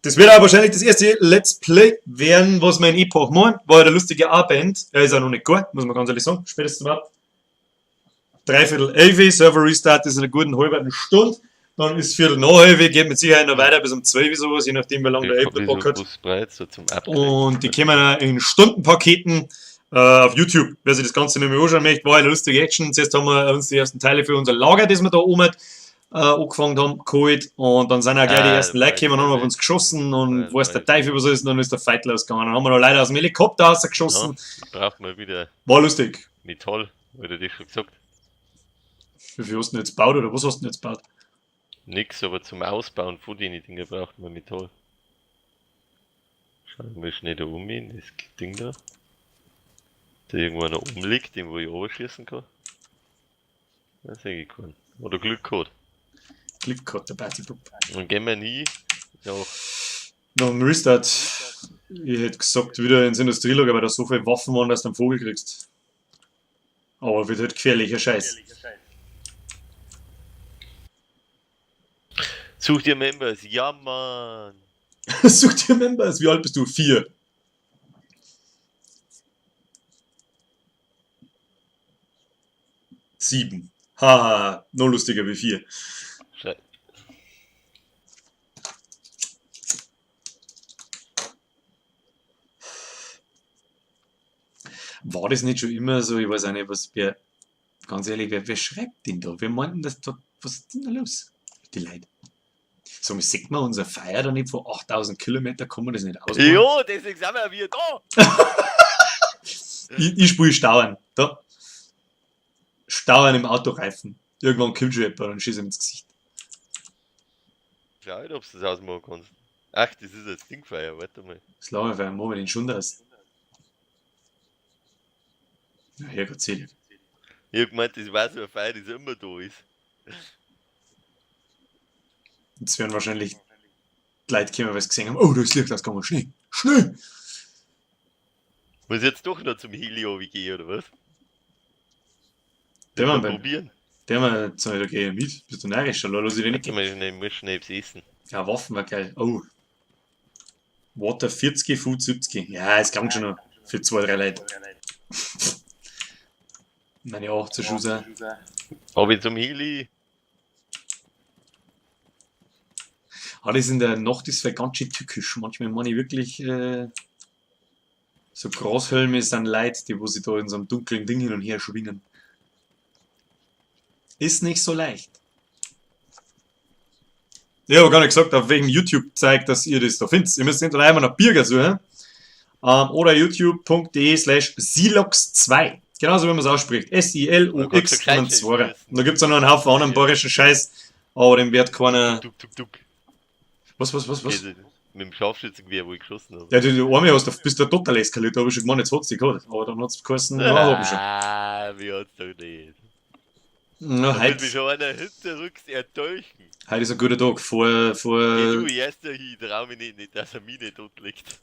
das wird aber wahrscheinlich das erste Let's Play werden, was wir in Epoch machen. War ja der lustige A-Band. Er ist auch noch nicht gut, muss man ganz ehrlich sagen. Spätestens mal 11:15, Server Restart ist in einer guten halben Stunde. Dann ist 11:15, geht mit Sicherheit noch weiter bis um 12 sowas, je nachdem, wie lange der Apple Bock hat. So zum Upgrade. Und die kommen auch in Stundenpaketen auf YouTube. Wer sich das Ganze nicht mehr anschauen möchte, war eine lustige Action. Zuerst haben wir uns die ersten Teile für unser Lager, das wir da oben angefangen haben, geholt. Und dann sind auch gleich die ersten Leute gekommen und haben auf uns geschossen. Und weiß der Teufel was ist, und dann ist der Fight losgegangen. Dann haben wir noch leider aus dem Helikopter rausgeschossen. Ja, braucht man wieder War lustig. Metall, wurde das schon gesagt. Wie viel hast du denn jetzt gebaut oder was hast du denn jetzt gebaut? Nix, aber zum Ausbauen von den Dingen braucht man Metall. Schauen wir schnell da in das Ding da. Da irgendwo noch umliegt, den wo ich runterschießen kann. Das sehe ich keinen. Oder Glück gehabt. Glück gehabt, der Party. Dann gehen wir nie nach Noch ein Restart. Ich hätte gesagt, wieder ins Industrielager, weil da so viele Waffen waren, dass du einen Vogel kriegst. Aber wird halt gefährlicher Scheiß. Such dir Members. Ja, Mann. Such dir Members. Wie alt bist du? 4. Sieben. Haha, noch lustiger wie 4. Schei- War das nicht schon immer so? Ich weiß auch nicht, ganz ehrlich, wer schreibt denn da? Wir meinten das da, was ist denn da los? Die Leute. So, sieht man unser Feier da nicht von 8000 Kilometer, kann man das nicht ausmachen? Jo, deswegen sind wir wieder da. Ich spiele Stauern. Da. Stauern im Autoreifen. Irgendwann kommt schon jemand und schießt ihm ins Gesicht. Schau nicht, ob du das ausmachen kannst. Ach, das ist das Dingfeuer, warte mal. Das Lauerfeuer, machen wir den schon aus. Ja, Herrgott selig. Ich hab gemeint, das war so ein Feuer, das immer da ist. Jetzt werden wahrscheinlich die Leute kommen, weil sie gesehen haben, oh, da ist Licht, das kann man schnell. Schnell! Muss ich jetzt doch noch zum Helio gehen, oder was? Der Mal mal probieren. der mal jetzt da geh ich mit. Bist du narrisch, oder? Lass ich den nicht Warte gehen. mal, ich muss schnell was essen. Ja, Waffen war geil. Oh. Water 40, Food 70. Ja, es klingt schon noch für 2, 3 Leute. Meine 18 Schuss. Hab ich zum Heli. Alles in der Nacht ist zwar ganz schön tückisch. Manchmal meine ich wirklich, so Grashelme sind Leute, die wo sich da in so einem dunklen Ding hin und her schwingen. Ist nicht so leicht. Ich habe gar nicht gesagt, auf welchem YouTube zeigt, dass ihr das da findet. Ihr müsst entweder einmal nach Birger suchen oder youtube.de/silox2. Genauso wie man es ausspricht. S-I-L-O-X und dann 2. Und da gibt es auch noch einen Haufen anderen bayerischen Scheiß, aber dem wird keiner. Duck, duck, duck. Was? Okay, mit dem Scharfschützengewehr, wo ich geschossen habe. Ja, du Arme hast, bist du total eskaliert, da habe ich schon gemeint, jetzt hat es dich gehabt. Aber dann hat es geheißen, ja, hab ich schon. Ah, wie hat's doch nicht. Na, Da wird mich heute schon einer hinterrücks erdolchen. ist ein guter Tag. Geh du erster hin, trau mich nicht, dass er mich nicht totlegt.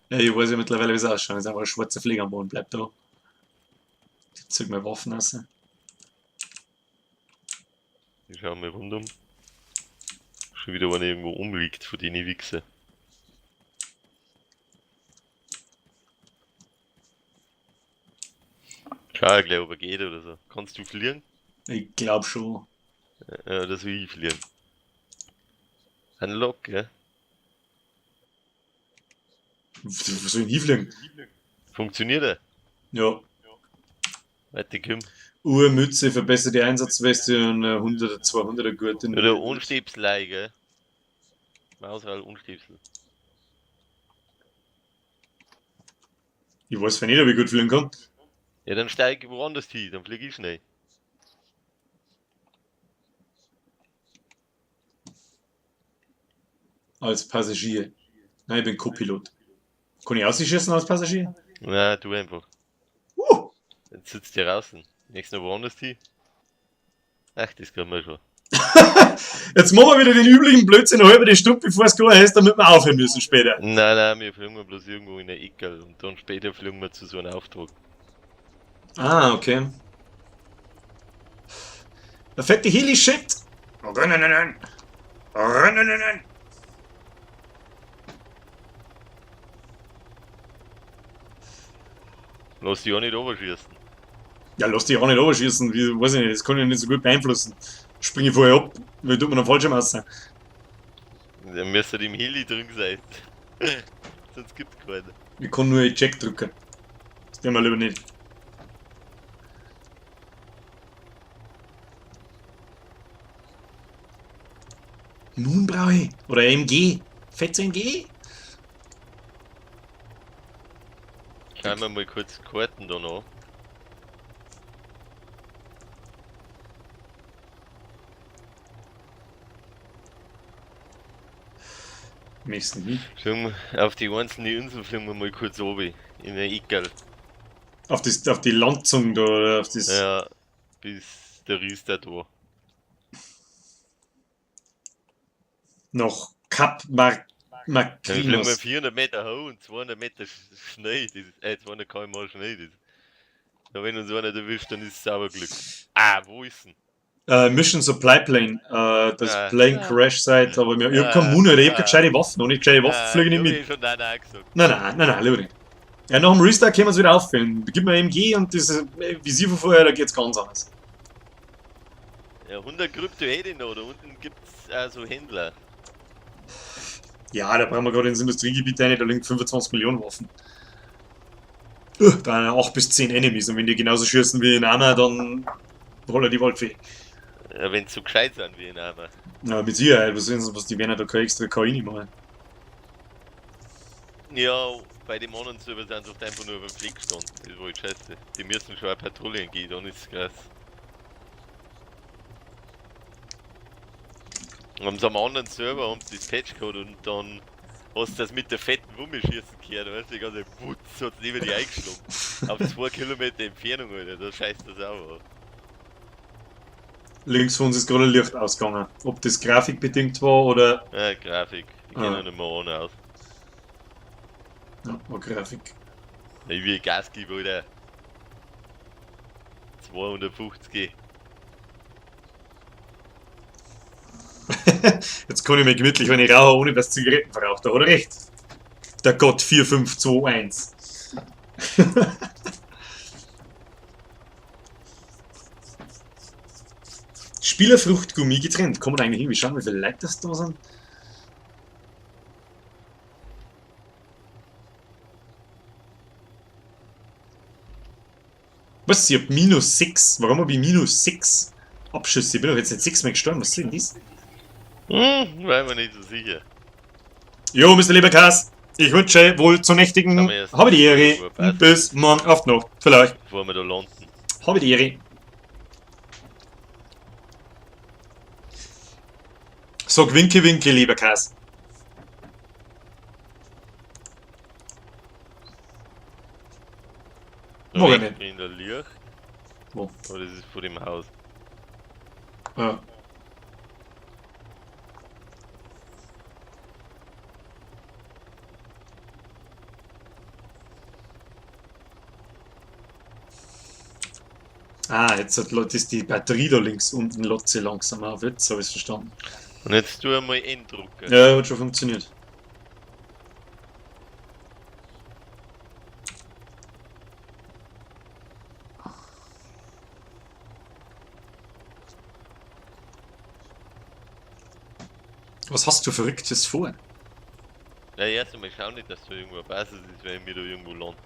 Ja, ich weiß ja mittlerweile, wie es ausschaut. Es ist einfach ein schwarzer Flieger am Boden, bleibt da. Ich zieh meine Waffen raus. Ich schau mal rundum. Schon wieder einer irgendwo umliegt, von denen ich wichse. Schau gleich, ob er geht oder so. Kannst du fliegen? Ich glaube schon. Ja, das will ich fliegen. Ein Lock, gell? Wo soll ich hinfliegen? Funktioniert er? Ja. Warte, komm. Uhrmütze, verbesserte Einsatzweste und 100er, 200er Gurte. Oder Unstäbselei, gell? Mauswahl, Unstäbsel. Ich weiß zwar nicht, ob ich gut fliegen kann. Ja, dann steig woanders hin, dann flieg ich schnell. Als Passagier. Nein, ich bin Co-Pilot. Kann ich ausschießen als Passagier? Na, du einfach. Uh! Jetzt sitzt ihr draußen. Nächstes noch woanders hin. Ach, das kann man schon. Jetzt machen wir wieder den üblichen Blödsinn eine halbe Stunde, bevor es klar ist, damit wir aufhören müssen später. Nein, wir fliegen bloß irgendwo in der Ecke und dann später fliegen wir zu so einem Auftrag. Ah, okay. Der fette Heli-Shit. Rennen. Lass dich auch nicht runterschießen. Ja, lass dich auch nicht runterschießen. Wie, weiß ich nicht, das kann ich nicht so gut beeinflussen. Springe ich vorher ab, weil tut mir dann Fallschirm aus. Dann müsste im Heli drin sein. Sonst gibt's keinen. Ich kann nur Eject drücken. Das tun wir lieber nicht. Nun brauche ich. Oder MG. Fetze MG. Schauen wir mal kurz die Karten da noch. Nächsten nicht. Fliegen wir auf die einzelne Insel fliegen wir mal kurz oben. In der Eckerl. Auf die Landzunge da, oder auf das. Ja, bis der Ries da da. Nach Kap Mar Dann fliegen wir Makinos. 400 Meter hoch und 200 Meter Schnee. 200 km/h Schnee. Ja, wenn uns einer erwischt, dann ist es sauber Glück. Ah, wo ist denn? Mission Supply Plane. Das Ah, Plane Crash Site, aber ich hab keine ah, Muni, ich hab keine ah, gescheite Waffen. Und ich gescheite Waffen fliege ich nicht habe mit. eh schon Nein gesagt. Nein, lieber nicht. Ja, nach dem Restart können wir es wieder auffüllen. Gib mir MG und das Visier von vorher, da geht's ganz anders. Ja, 100 Krypto hätte ich noch. Da unten gibt's auch so Händler. Ja, da brauchen wir gerade ins Industriegebiet rein, da liegen 25 Millionen Waffen. Da haben 8 bis 10 Enemies und wenn die genauso schießen wie in einer, dann holt er die Waldfee. Ja, wenn sie so gescheit sind wie in einer. Ja, mit Sicherheit, was die werden ja da keine extra KI nicht machen. Ja, bei den anderen Server sind sie oft einfach nur über den Flick gestanden. Das war halt scheiße. Die müssen schon eine Patrouille gehen, dann ist es krass. Haben sie am anderen Server haben sie das Patch gehabt und dann hast du das mit der fetten Wumme schießen gehört, weißt du, die ganze Putz hat neben die eingeschlagen. Auf 2 Kilometer Entfernung, Alter, da scheißt das auch an. Links von uns ist gerade Licht ausgegangen. Ob das grafikbedingt war oder. Ja, Grafik, die Ah. kennen nicht mehr ohne aus. Ja, war Grafik. Ich will Gas geben, Alter. 250. Jetzt kann ich mir gemütlich, wenn ich rauche, ohne dass Zigaretten verraucht. Da hat er recht. Der Gott 4521. Spielerfruchtgummi getrennt. Kann man eigentlich irgendwie schauen, wie viele Leute das da sind? Was? Ich hab minus 6. Warum hab ich minus 6 Abschüsse? Ich bin doch jetzt nicht 6 Mal gestorben. Was ist denn das? War mir nicht so sicher. Jo, Mr. Leberkas. Ich wünsche wohl zur nächtigen. Haben wir erst Habe die Ehre. irgendwo passt. Und bis morgen auf die Nacht. Vielleicht. Bevor wir da landen. Habe die Ehre. Sag Winke, Winke, Leberkas. Mag ich nicht. In der Licht. Wo? Oh, das ist vor dem Haus. Ja. Ah, jetzt hat ist die Batterie da links unten, lädt sie langsam auf. Jetzt habe ich es verstanden. Und jetzt tu einmal N-Drucker. Ja, hat schon funktioniert. Was hast du Verrücktes vor? Ja, erst einmal schau nicht, dass da irgendwo eine Basis ist, wenn wir da irgendwo landen.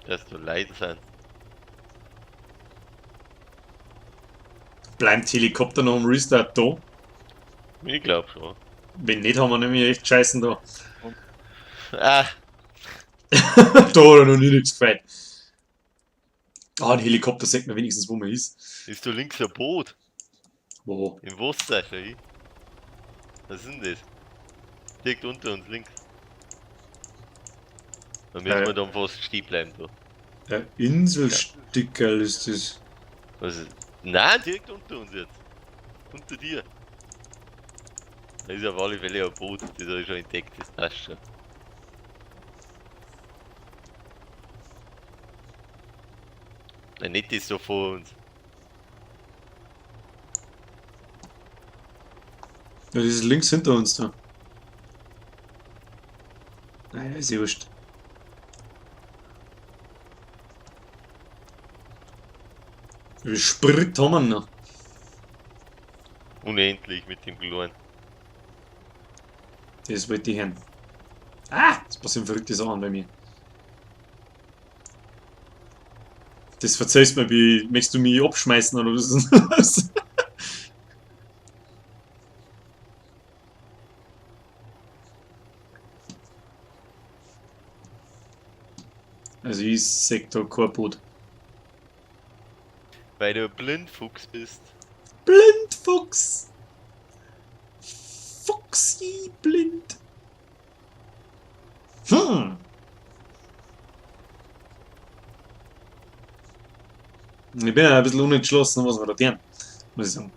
Dass da Leute sind. Bleibt Helikopter noch im Restart da? Ich glaub schon. Wenn nicht, haben wir nämlich echt scheißen da. Ah, Da hat er noch nie nichts gefällt. Ah, ein Helikopter sagt mir wenigstens, wo man ist. ist da links ein Boot? Wo? Im Wasser, schau hin. Was ist denn das? Direkt unter uns links. Da müssen Ja. wir dann fast stehen bleiben da. Ein Inselstickerl ist das. Was ist? Nein, direkt unter uns jetzt. Unter dir. Da ist auf alle Fälle ein Boot, das habe ich schon entdeckt, das passt schon. Nein, nicht das so vor uns. Ja, das ist links hinter uns da. Naja, ist ja wurscht. Wie viel Sprit haben wir noch? Unendlich mit dem Kleinen. Das wollte ich hören. Ah! Das passieren verrückte Sachen bei mir. Das verzeihst mir, wie möchtest du mich abschmeißen oder was? Also ich seh da kein Boot. Weil du ein Blindfuchs bist. Blindfuchs! Fuchsi blind! Ich bin ja ein bisschen unentschlossen, was wir da tun, muss ich sagen.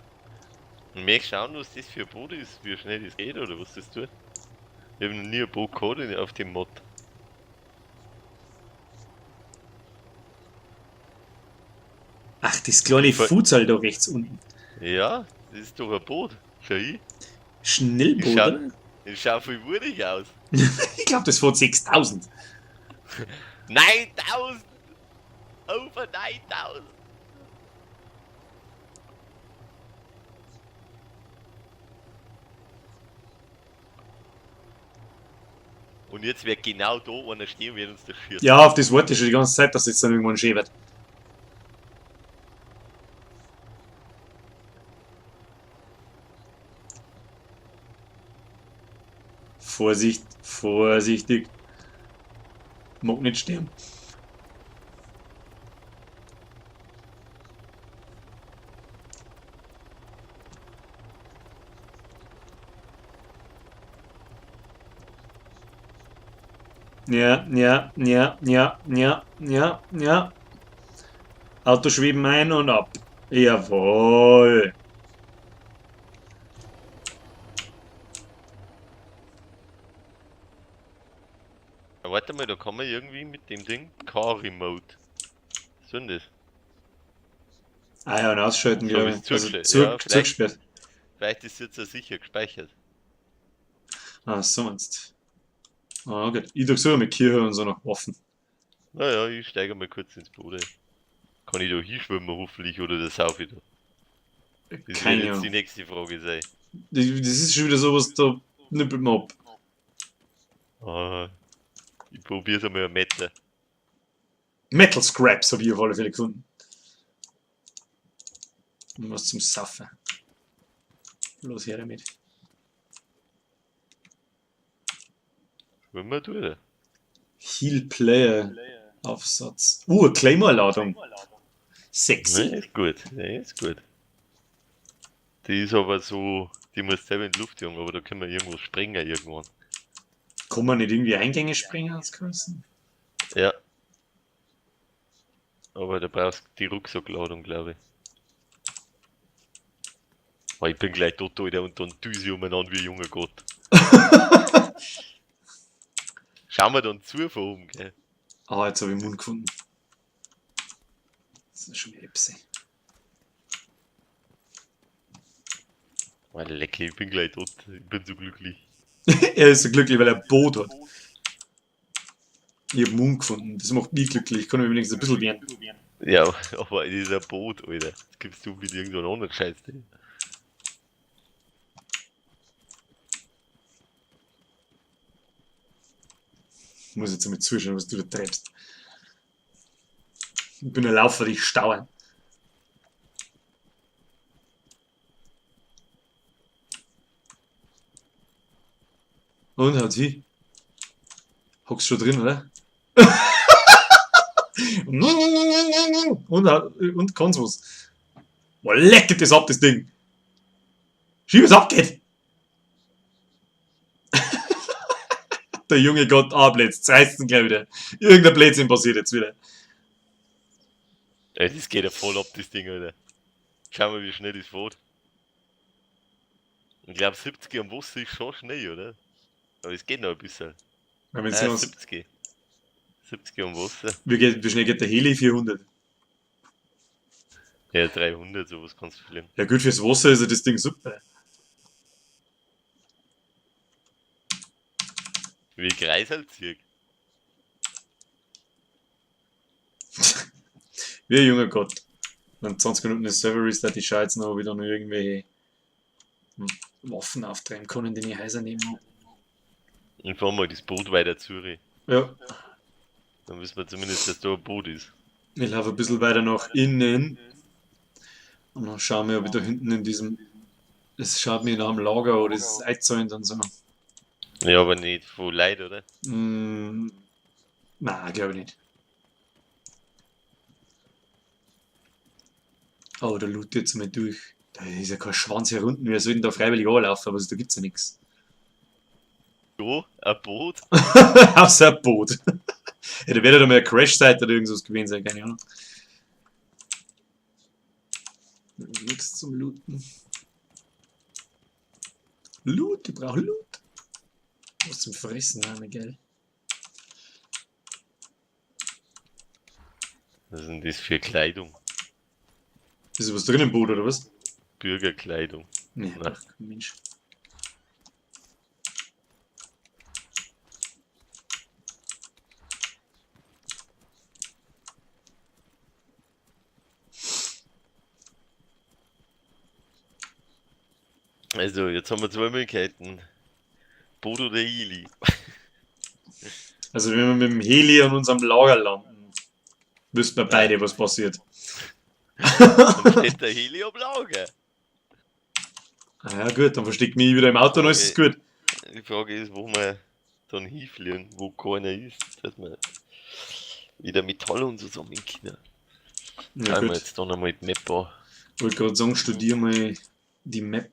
Und merkst schauen, was das für ein Boot ist, wie schnell das geht oder was das tut. Ich habe noch nie ein Boot gehabt auf dem Mod. Ach, das kleine Futsal da rechts unten. Ja, das ist doch ein Boot. Schau hin. Schnellboot, Ich schau- oder? Das schaut viel wurig aus. Ich glaube, das fährt 6000. 9000! Over 9000! Und jetzt wird genau da einer stehen, wenn uns das schießt. Ja, auf das warte ich schon die ganze Zeit, dass es jetzt dann irgendwann schön wird. Vorsicht, vorsichtig. Mag nicht sterben. Ja, ja, ja, ja, ja, ja, ja. Auto schweben ein und ab. Jawohl. Warte mal, da kann man irgendwie mit dem Ding Car-Remote. Was ist denn das? Ah ja, und ausschalten, So glaube ist ich. Also zugesperrt. Ja, zugesperrt. Vielleicht ist jetzt ja sicher gespeichert. Ah, so meinst du. Ah, gut. Ich durchsuche mit Kirche und so noch offen. Naja, ich steige mal kurz ins Boot. Ey. Kann ich da hinschwimmen hoffentlich oder das auch wieder? Das wird Keine jetzt die Ahnung. nächste Frage sein. Das ist schon wieder sowas, da nippelt man ab. Ah, ich probier's einmal ein Meter. Metal Scraps habe ich auf alle Fälle gefunden. Und was zum Saffen. Los her damit. Schwimmen du oder? Heal Player Aufsatz. Claymore-Ladung. Sexy. Ne, ist gut. Ne, ist gut. Die ist aber so, die muss selber in die Luft jagen, aber da können wir irgendwo springen irgendwann. Kann man nicht irgendwie Eingänge sprengen als Größen? Ja. Aber da brauchst du die Rucksackladung, glaube ich. Oh, ich bin gleich tot, Alter, und dann düse ich umeinander wie ein junger Gott. Schauen wir dann zu von oben, gell? Ah, jetzt habe ich den Mund gefunden. Das ist schon wieder Epse. Oh, lecker, ich bin gleich tot. Ich bin so glücklich. Er ist so glücklich, weil er ein Boot hat. Ich habe den Mund gefunden. Das macht mich glücklich. Ich kann mir wenigstens ein bisschen wehren. Ja, aber das ist ein Boot, Alter. Das gibst du mit irgendeinem anderen Scheiß. Ey. Ich muss jetzt einmal zuschauen, was du da treibst. Ich bin ein Laufer, ich staue. Und haut sie. Hockst schon drin, oder? und kann's was. Boah, leck geht das ab, das Ding. Schieb es ab, geht. Der junge Gott ablässt. Zerreißt gleich wieder. Irgendein Blödsinn passiert jetzt wieder. Ey, das geht ja voll ab, das Ding, Alter. Schau mal, wie schnell das fährt. Ich glaube 70 am Wasser ist schon schnell, oder? Aber es geht noch ein bisschen. Wenn wir Ah, sehen uns, 70. 70 am Wasser. wie schnell geht der Heli? 400. Ja, 300, sowas kannst du fliegen. Ja gut, fürs Wasser ist ja das Ding super. Wie Kreiselzirk. Wie ein junger Gott. Wenn 20 Minuten ist Server Restart, ich schaue jetzt noch, ob ich da noch irgendwelche Waffen auftreiben kann, in die Häuser nehmen. Und fahren mal das Boot weiter zurück. Ja, Dann wissen wir zumindest, dass da ein Boot ist. ich laufe ein bisschen weiter nach innen. Und dann schauen wir, ob ich da hinten in diesem. Es schaut mir nach dem Lager oder ist es eingezäunt und so. Ja, aber nicht voll Leid, oder? Nein, glaube ich nicht. Oh, da loot jetzt mal durch. Da ist ja kein Schwanz hier unten. Wir sollten da freiwillig anlaufen, aber da gibt's ja nichts. Da, ein Boot. Außer ein Boot. Ja, da wird ja mal eine Crash-Seite oder irgendwas gewesen sein, keine Ahnung. Nichts zum Looten. Loot, ich brauche Loot. Was zum Fressen haben, gell? Was ist denn das für Kleidung? Ist was drin im Boot, oder was? Bürgerkleidung. Nee, Na. ach, Mensch. Also, jetzt haben wir zwei Möglichkeiten. Boot oder Heli. Also wenn wir mit dem Heli an unserem Lager landen, wüssten wir beide, was passiert. Dann steht der Heli am Lager. Ah ja gut, dann versteckt mich wieder im Auto und alles ist gut. Die Frage ist, wo wir dann hinfliegen, wo keiner ist, dass wir wieder Metall und so sammeln können. Ja Schauen wir gut, jetzt dann einmal die Map an. ich wollte gerade sagen, studier mal die Map.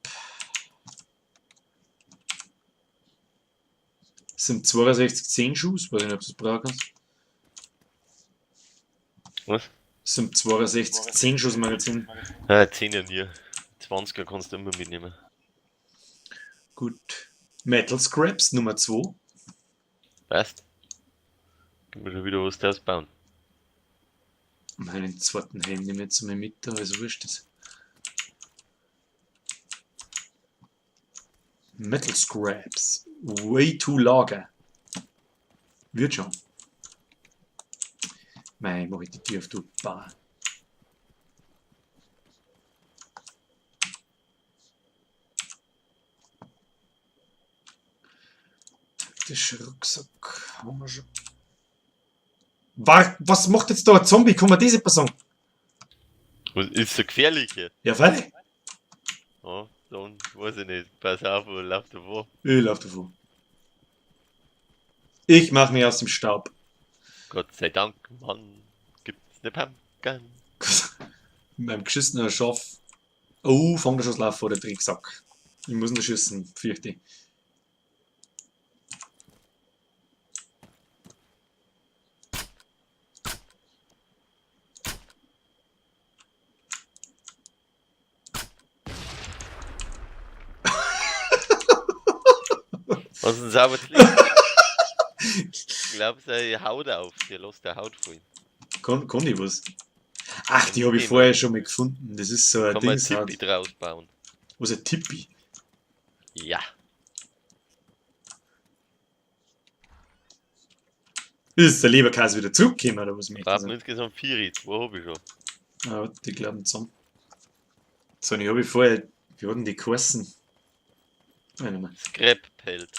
Das sind 62 10 Schuss, weiß ich nicht, ob du das brauchen kannst. Was? Das sind 62 10 Schuss Magazin. Ah, 10er hier. 20er kannst du immer mitnehmen. Gut. Metal Scraps Nummer 2. Weißt? Können wir schon wieder was draus bauen. Meinen zweiten Helm nehme ich jetzt mal mit, da ist wurscht. Das. Metal Scraps. Way to Lager. Wird schon. Mei, mach ich die Tür auf, du Bar. Taktischer Rucksack. Haben wir schon. Was macht jetzt da ein Zombie? Kann man diese Person? Was ist so gefährlich hier? Ja, freilich. Ja, dann weiß ich nicht. Pass auf, wo läuft der vor? Ich lauf davon. Ich mach mich aus dem Staub. Gott sei Dank, Mann. Gibt's eine Pumpkin? Mit meinem geschissenen Schaf. Oh, fang der Schuss vor der Drecksack. Ich muss noch schießen, fürchte ich. Was ist ein sauberes Licht? Ich glaube, seine Haut auf. Der lässt der Haut voll. Kann ich was? Ach, die habe ich vorher schon mal gefunden. Das ist so ein Kann man ein Ding. Tippi draus bauen? Was, ein Tippi? Ja. Ist der Leberkäse wieder zurückgekommen, oder was möchte ich Brauchen wir sagen? insgesamt 4, 2 habe ich schon. Ah, warte, die glauben zusammen. So, und ich habe vorher. Wie hatten die geheißen? Nein, nicht mehr. Scrap-Pelt.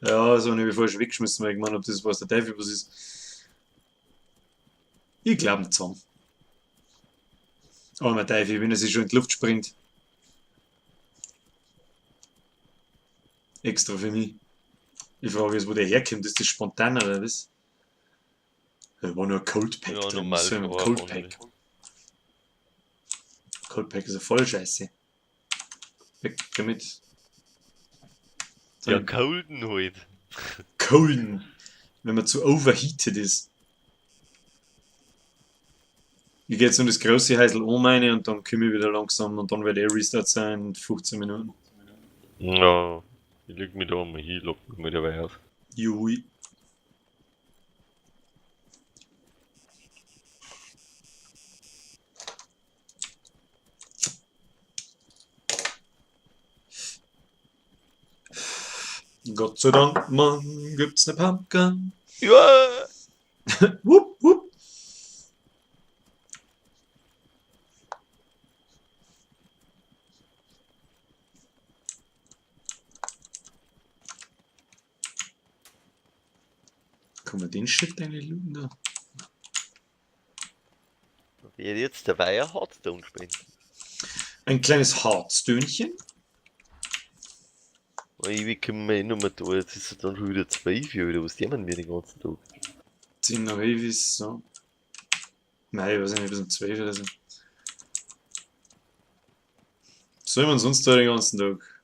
Ja, so eine habe ich vorher schon weggeschmissen, weil ich meine, ob das was der Teufel was ist. Ich glaube zusammen. Oh mein Teufel, wenn er sich schon in die Luft springt. Extra für mich. Ich frage jetzt, wo der herkommt. Ist das spontan oder was? Da war nur ein Cold Pack Ja, drin. normal, So ein aber Cold ohne. Pack. Cold Pack ist ja voll scheiße. Weg damit. So Ja, ein Golden halt. Colden. Wenn man zu overheated ist. Ich gehe jetzt um das große Heisel um meine und dann komme ich wieder langsam und dann wird der Restart sein in 15 Minuten. Ja, ich leg mich da mal hin, lock mich mal dabei auf. Jui. Gott sei Dank, Mann, gibt's ne Pumpkin. Ja! Wupp, wupp. Kann man den Shit eigentlich looten da? Wer jetzt dabei ein Hearthstone spielt. Ein kleines Harzdönchen. Wie kommen wir noch mal da? Jetzt ist es dann schon wieder 12 oder was nehmen wir den ganzen Tag? 10 nach 11 ist so. Nein, ich weiß nicht, bis um 12 oder so. Was soll man sonst da den ganzen Tag?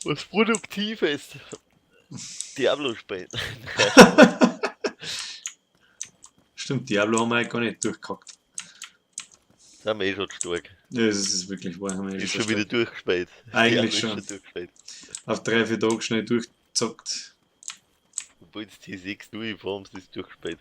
Was Produktives. Diablo spielen. Stimmt, Diablo haben wir eigentlich gar nicht durchgehackt. Sind wir eh schon stark. Ja, das ist wirklich wahr. Haben wir Ist schon schon wieder stark. durchgespielt. Eigentlich Die Arme schon. ist schon durchgespielt. Auf 3-4 Tage schnell durchgezockt. Obwohl es T6 durchfahren, ist durchgespielt.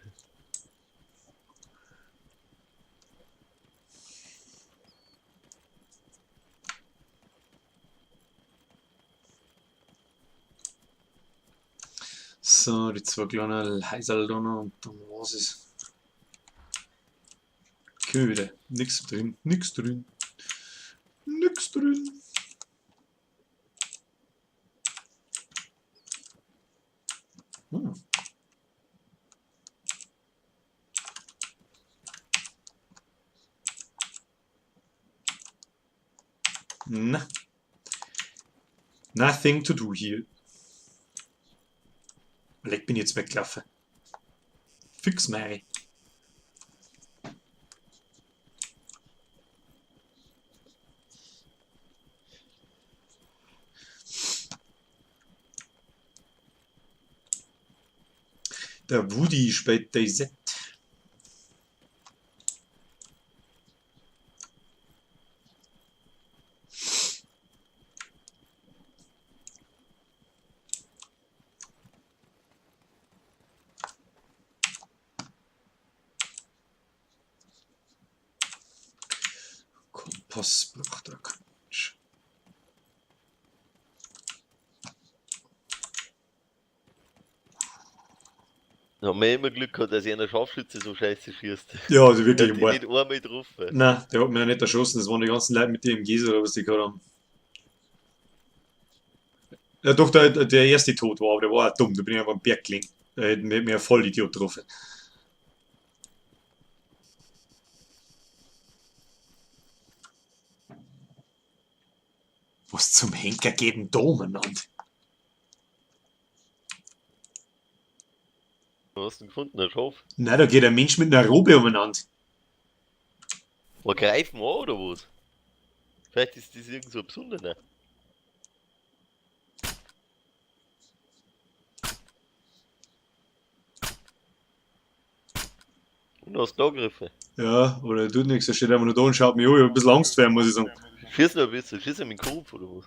So, die zwei kleinen Heiserl da noch und dann war's es. Köde. Nix drin, nix drin. Nix drin. Hm. Na. Nothing to do here. Leck bin ich jetzt weggelaufen. Fix Mary. Der Woody spielt DayZ. Kompassblock, der Quatsch. Da haben wir immer Glück gehabt, dass einer Scharfschütze so scheiße schießt. Ja, also Der wirklich hat im die Wahr. nicht einmal getroffen. Nein, der hat mir ja nicht erschossen, das waren die ganzen Leute mit dem Gieser oder was die gehabt haben. Ja, doch, der erste Tod war, aber der war auch dumm, da bin ich einfach am Berg gelegen. Da hätte mir ein Vollidiot getroffen. Was zum Henker geht denn da umeinander? Was hast du denn gefunden, ein Schaf? Nein, da geht ein Mensch mit einer Robe umeinander. War greifen wir an oder was? Vielleicht ist das irgend so ein Besonderer. Und hast du angegriffen. Ja, oder er tut nichts, er steht einfach nur da und schaut mich an. Ich hab ein bisschen Angst vor ihm, muss ich sagen. Schieß noch ein bisschen, schieß ihm in den Kopf oder was?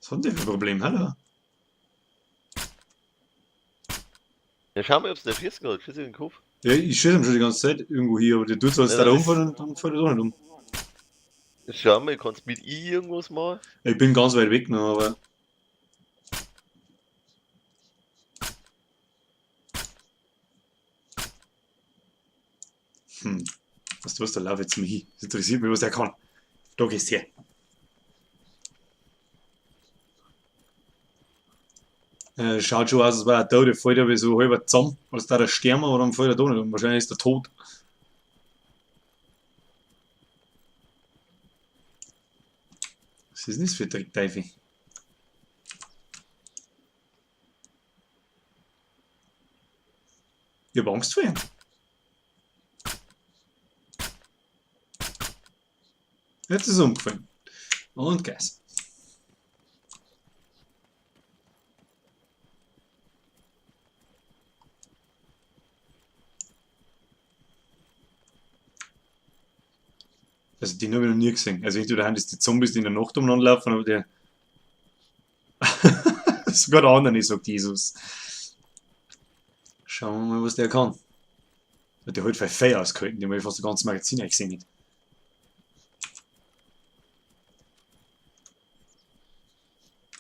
Was hat der für ein Problem? Hallo? Ja, schau mal, ob es der schießt gerade, schieß ihm in den Kopf. Ja, ich schieße ihm schon die ganze Zeit irgendwo hier, aber der tut so, als Ja, da das umfällt und dann fällt er doch nicht um. Schau mal, kannst du mit I irgendwas machen? Ich bin ganz weit weg noch, aber. Was du was, da lauf jetzt mal hin. Das interessiert mich, was der kann. Da gehst du her. Schaut schon aus, als war er da, der fällt aber so halber zusammen, als da der sterben, aber dann fällt er da nicht um. Wahrscheinlich ist er tot. Was ist denn das für ein Trickteufel? Ich hab Angst vor ihm. Jetzt ist er umgefallen. Und Gas. Also den habe ich noch nie gesehen. Also entweder haben das die Zombies, die in der Nacht umeinander laufen, aber der. Sogar der andere nicht, sagt Jesus. Schauen wir mal, was der kann. Der hat für Feuer ausgehalten, den habe ich fast das ganze Magazin gesehen. Nicht.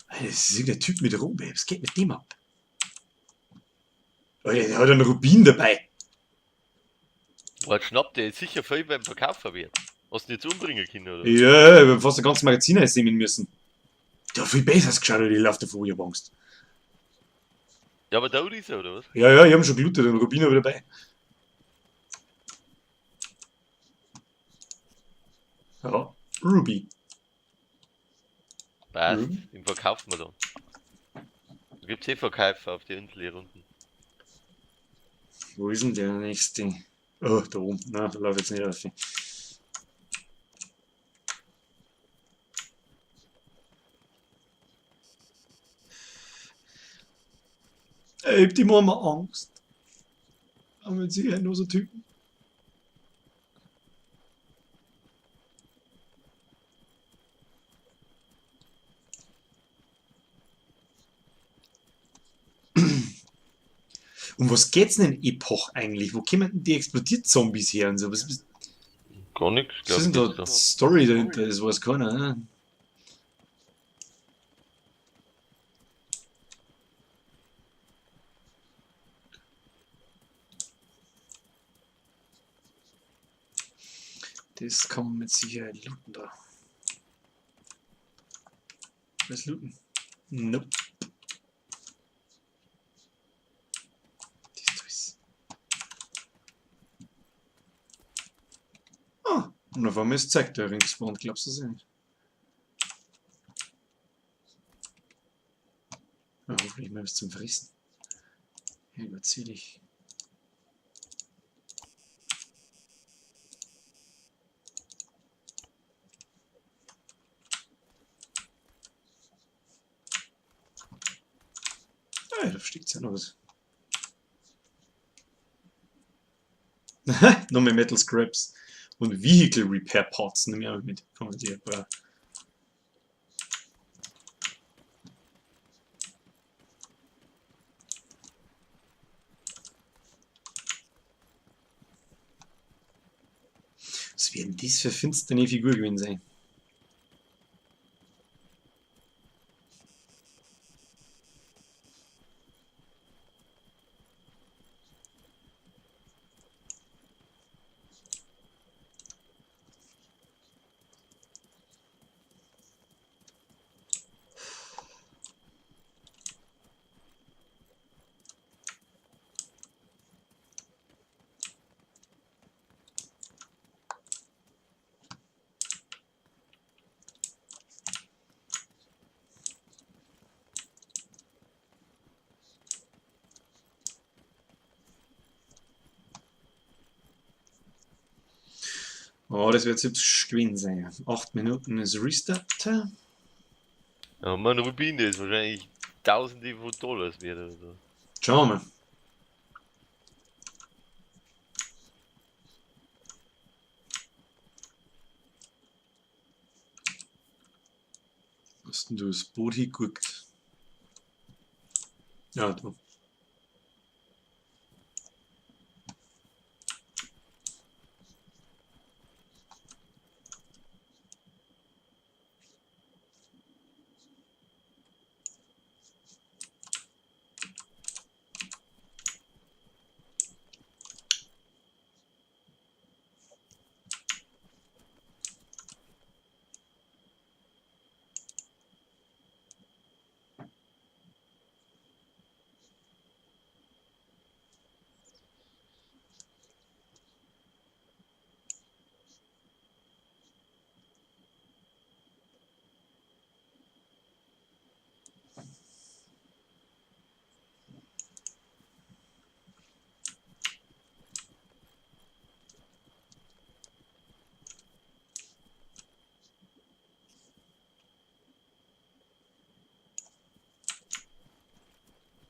Das ist der Typ mit Robe. Was geht mit dem ab? Alter, der hat einen Rubin dabei. Boah, schnappt der jetzt sicher viel beim Verkaufen wird. Hast du ihn jetzt umbringen können, oder? Ja, ich hab fast das ganze Magazin sehen müssen. Der hat viel besser geschaut, als ich laufe davor, ich hab Angst. Ja, aber da ist er, oder was? Ja, ja, ich hab ihn schon gelootet, den Rubin habe ich dabei. Ja, Ruby. Passt, Mhm. den verkaufen wir dann. Da gibt's eh Verkäufer auf die Insel hier unten. Wo ist denn der nächste? Oh, da oben. Nein, da laufe ich jetzt nicht auf. Ich hab die Mama Angst. Aber mit Sicherheit nur so Typen. Um was geht's denn in Epoch eigentlich? Wo kommen denn die explodiert Zombies her und so? Gar nichts, Was ist glaub denn ich, da da. Story dahinter? Das weiß keiner, ne? Das kann man mit Sicherheit looten da. Was looten? Nope. Das ist. Ah, und auf einmal ist zeigt der Ring gespawnt, glaubst du das nicht? Ja, hoffentlich mal was zum Fressen. Ja, überzählig. Ah, ja, da steckt's ja noch was. Noch mehr Metal Scraps. Und Vehicle Repair Parts nehmen wir auch mit. Kann man die aber. Was werden das für finsterne Figur gewesen sein? Oh, das wird jetzt gewesen sein. 8 Minuten ist Restart. Ja, mein Rubin, der ist wahrscheinlich Tausende von Dollars wert oder so. Schauen wir. Hast denn du das Boot hingeguckt? Ja, du.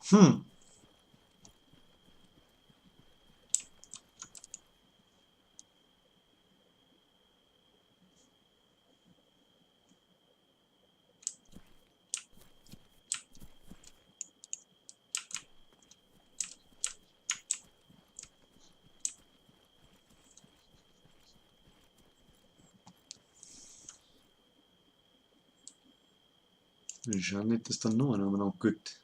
Hm. Wir schauen nicht, dass dann noch einer noch guckt.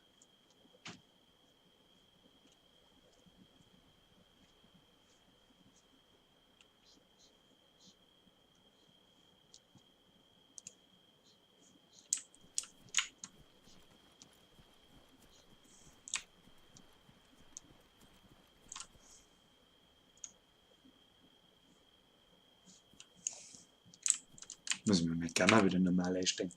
Muss ich mir meine Kamera wieder normal einstellen.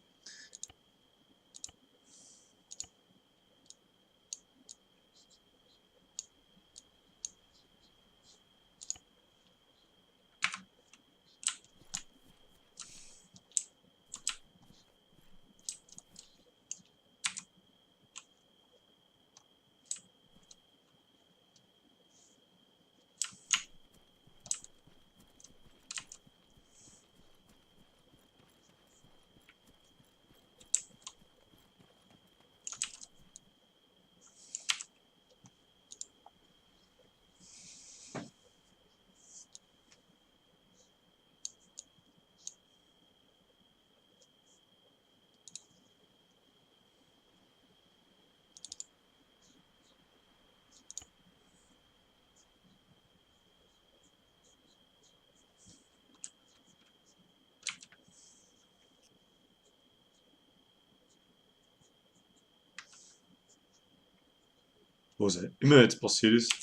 Was immer jetzt passiert ist.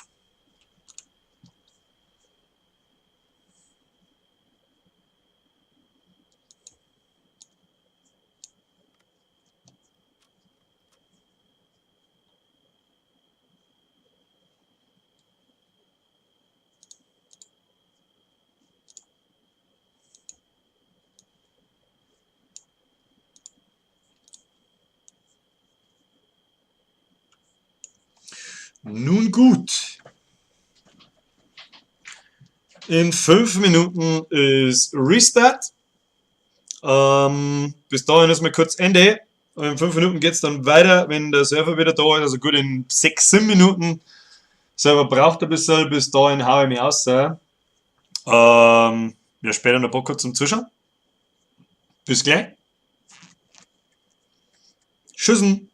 Nun gut. In 5 Minuten ist Restart. Bis dahin ist mal kurz Ende. Und in 5 Minuten geht es dann weiter, wenn der Server wieder da ist. Also gut, in 6, 7 Minuten. Server braucht ein bisschen, bis dahin haue ich mich aus. Ja, später noch ein paar kurz zum Zuschauen. Bis gleich. Tschüssen.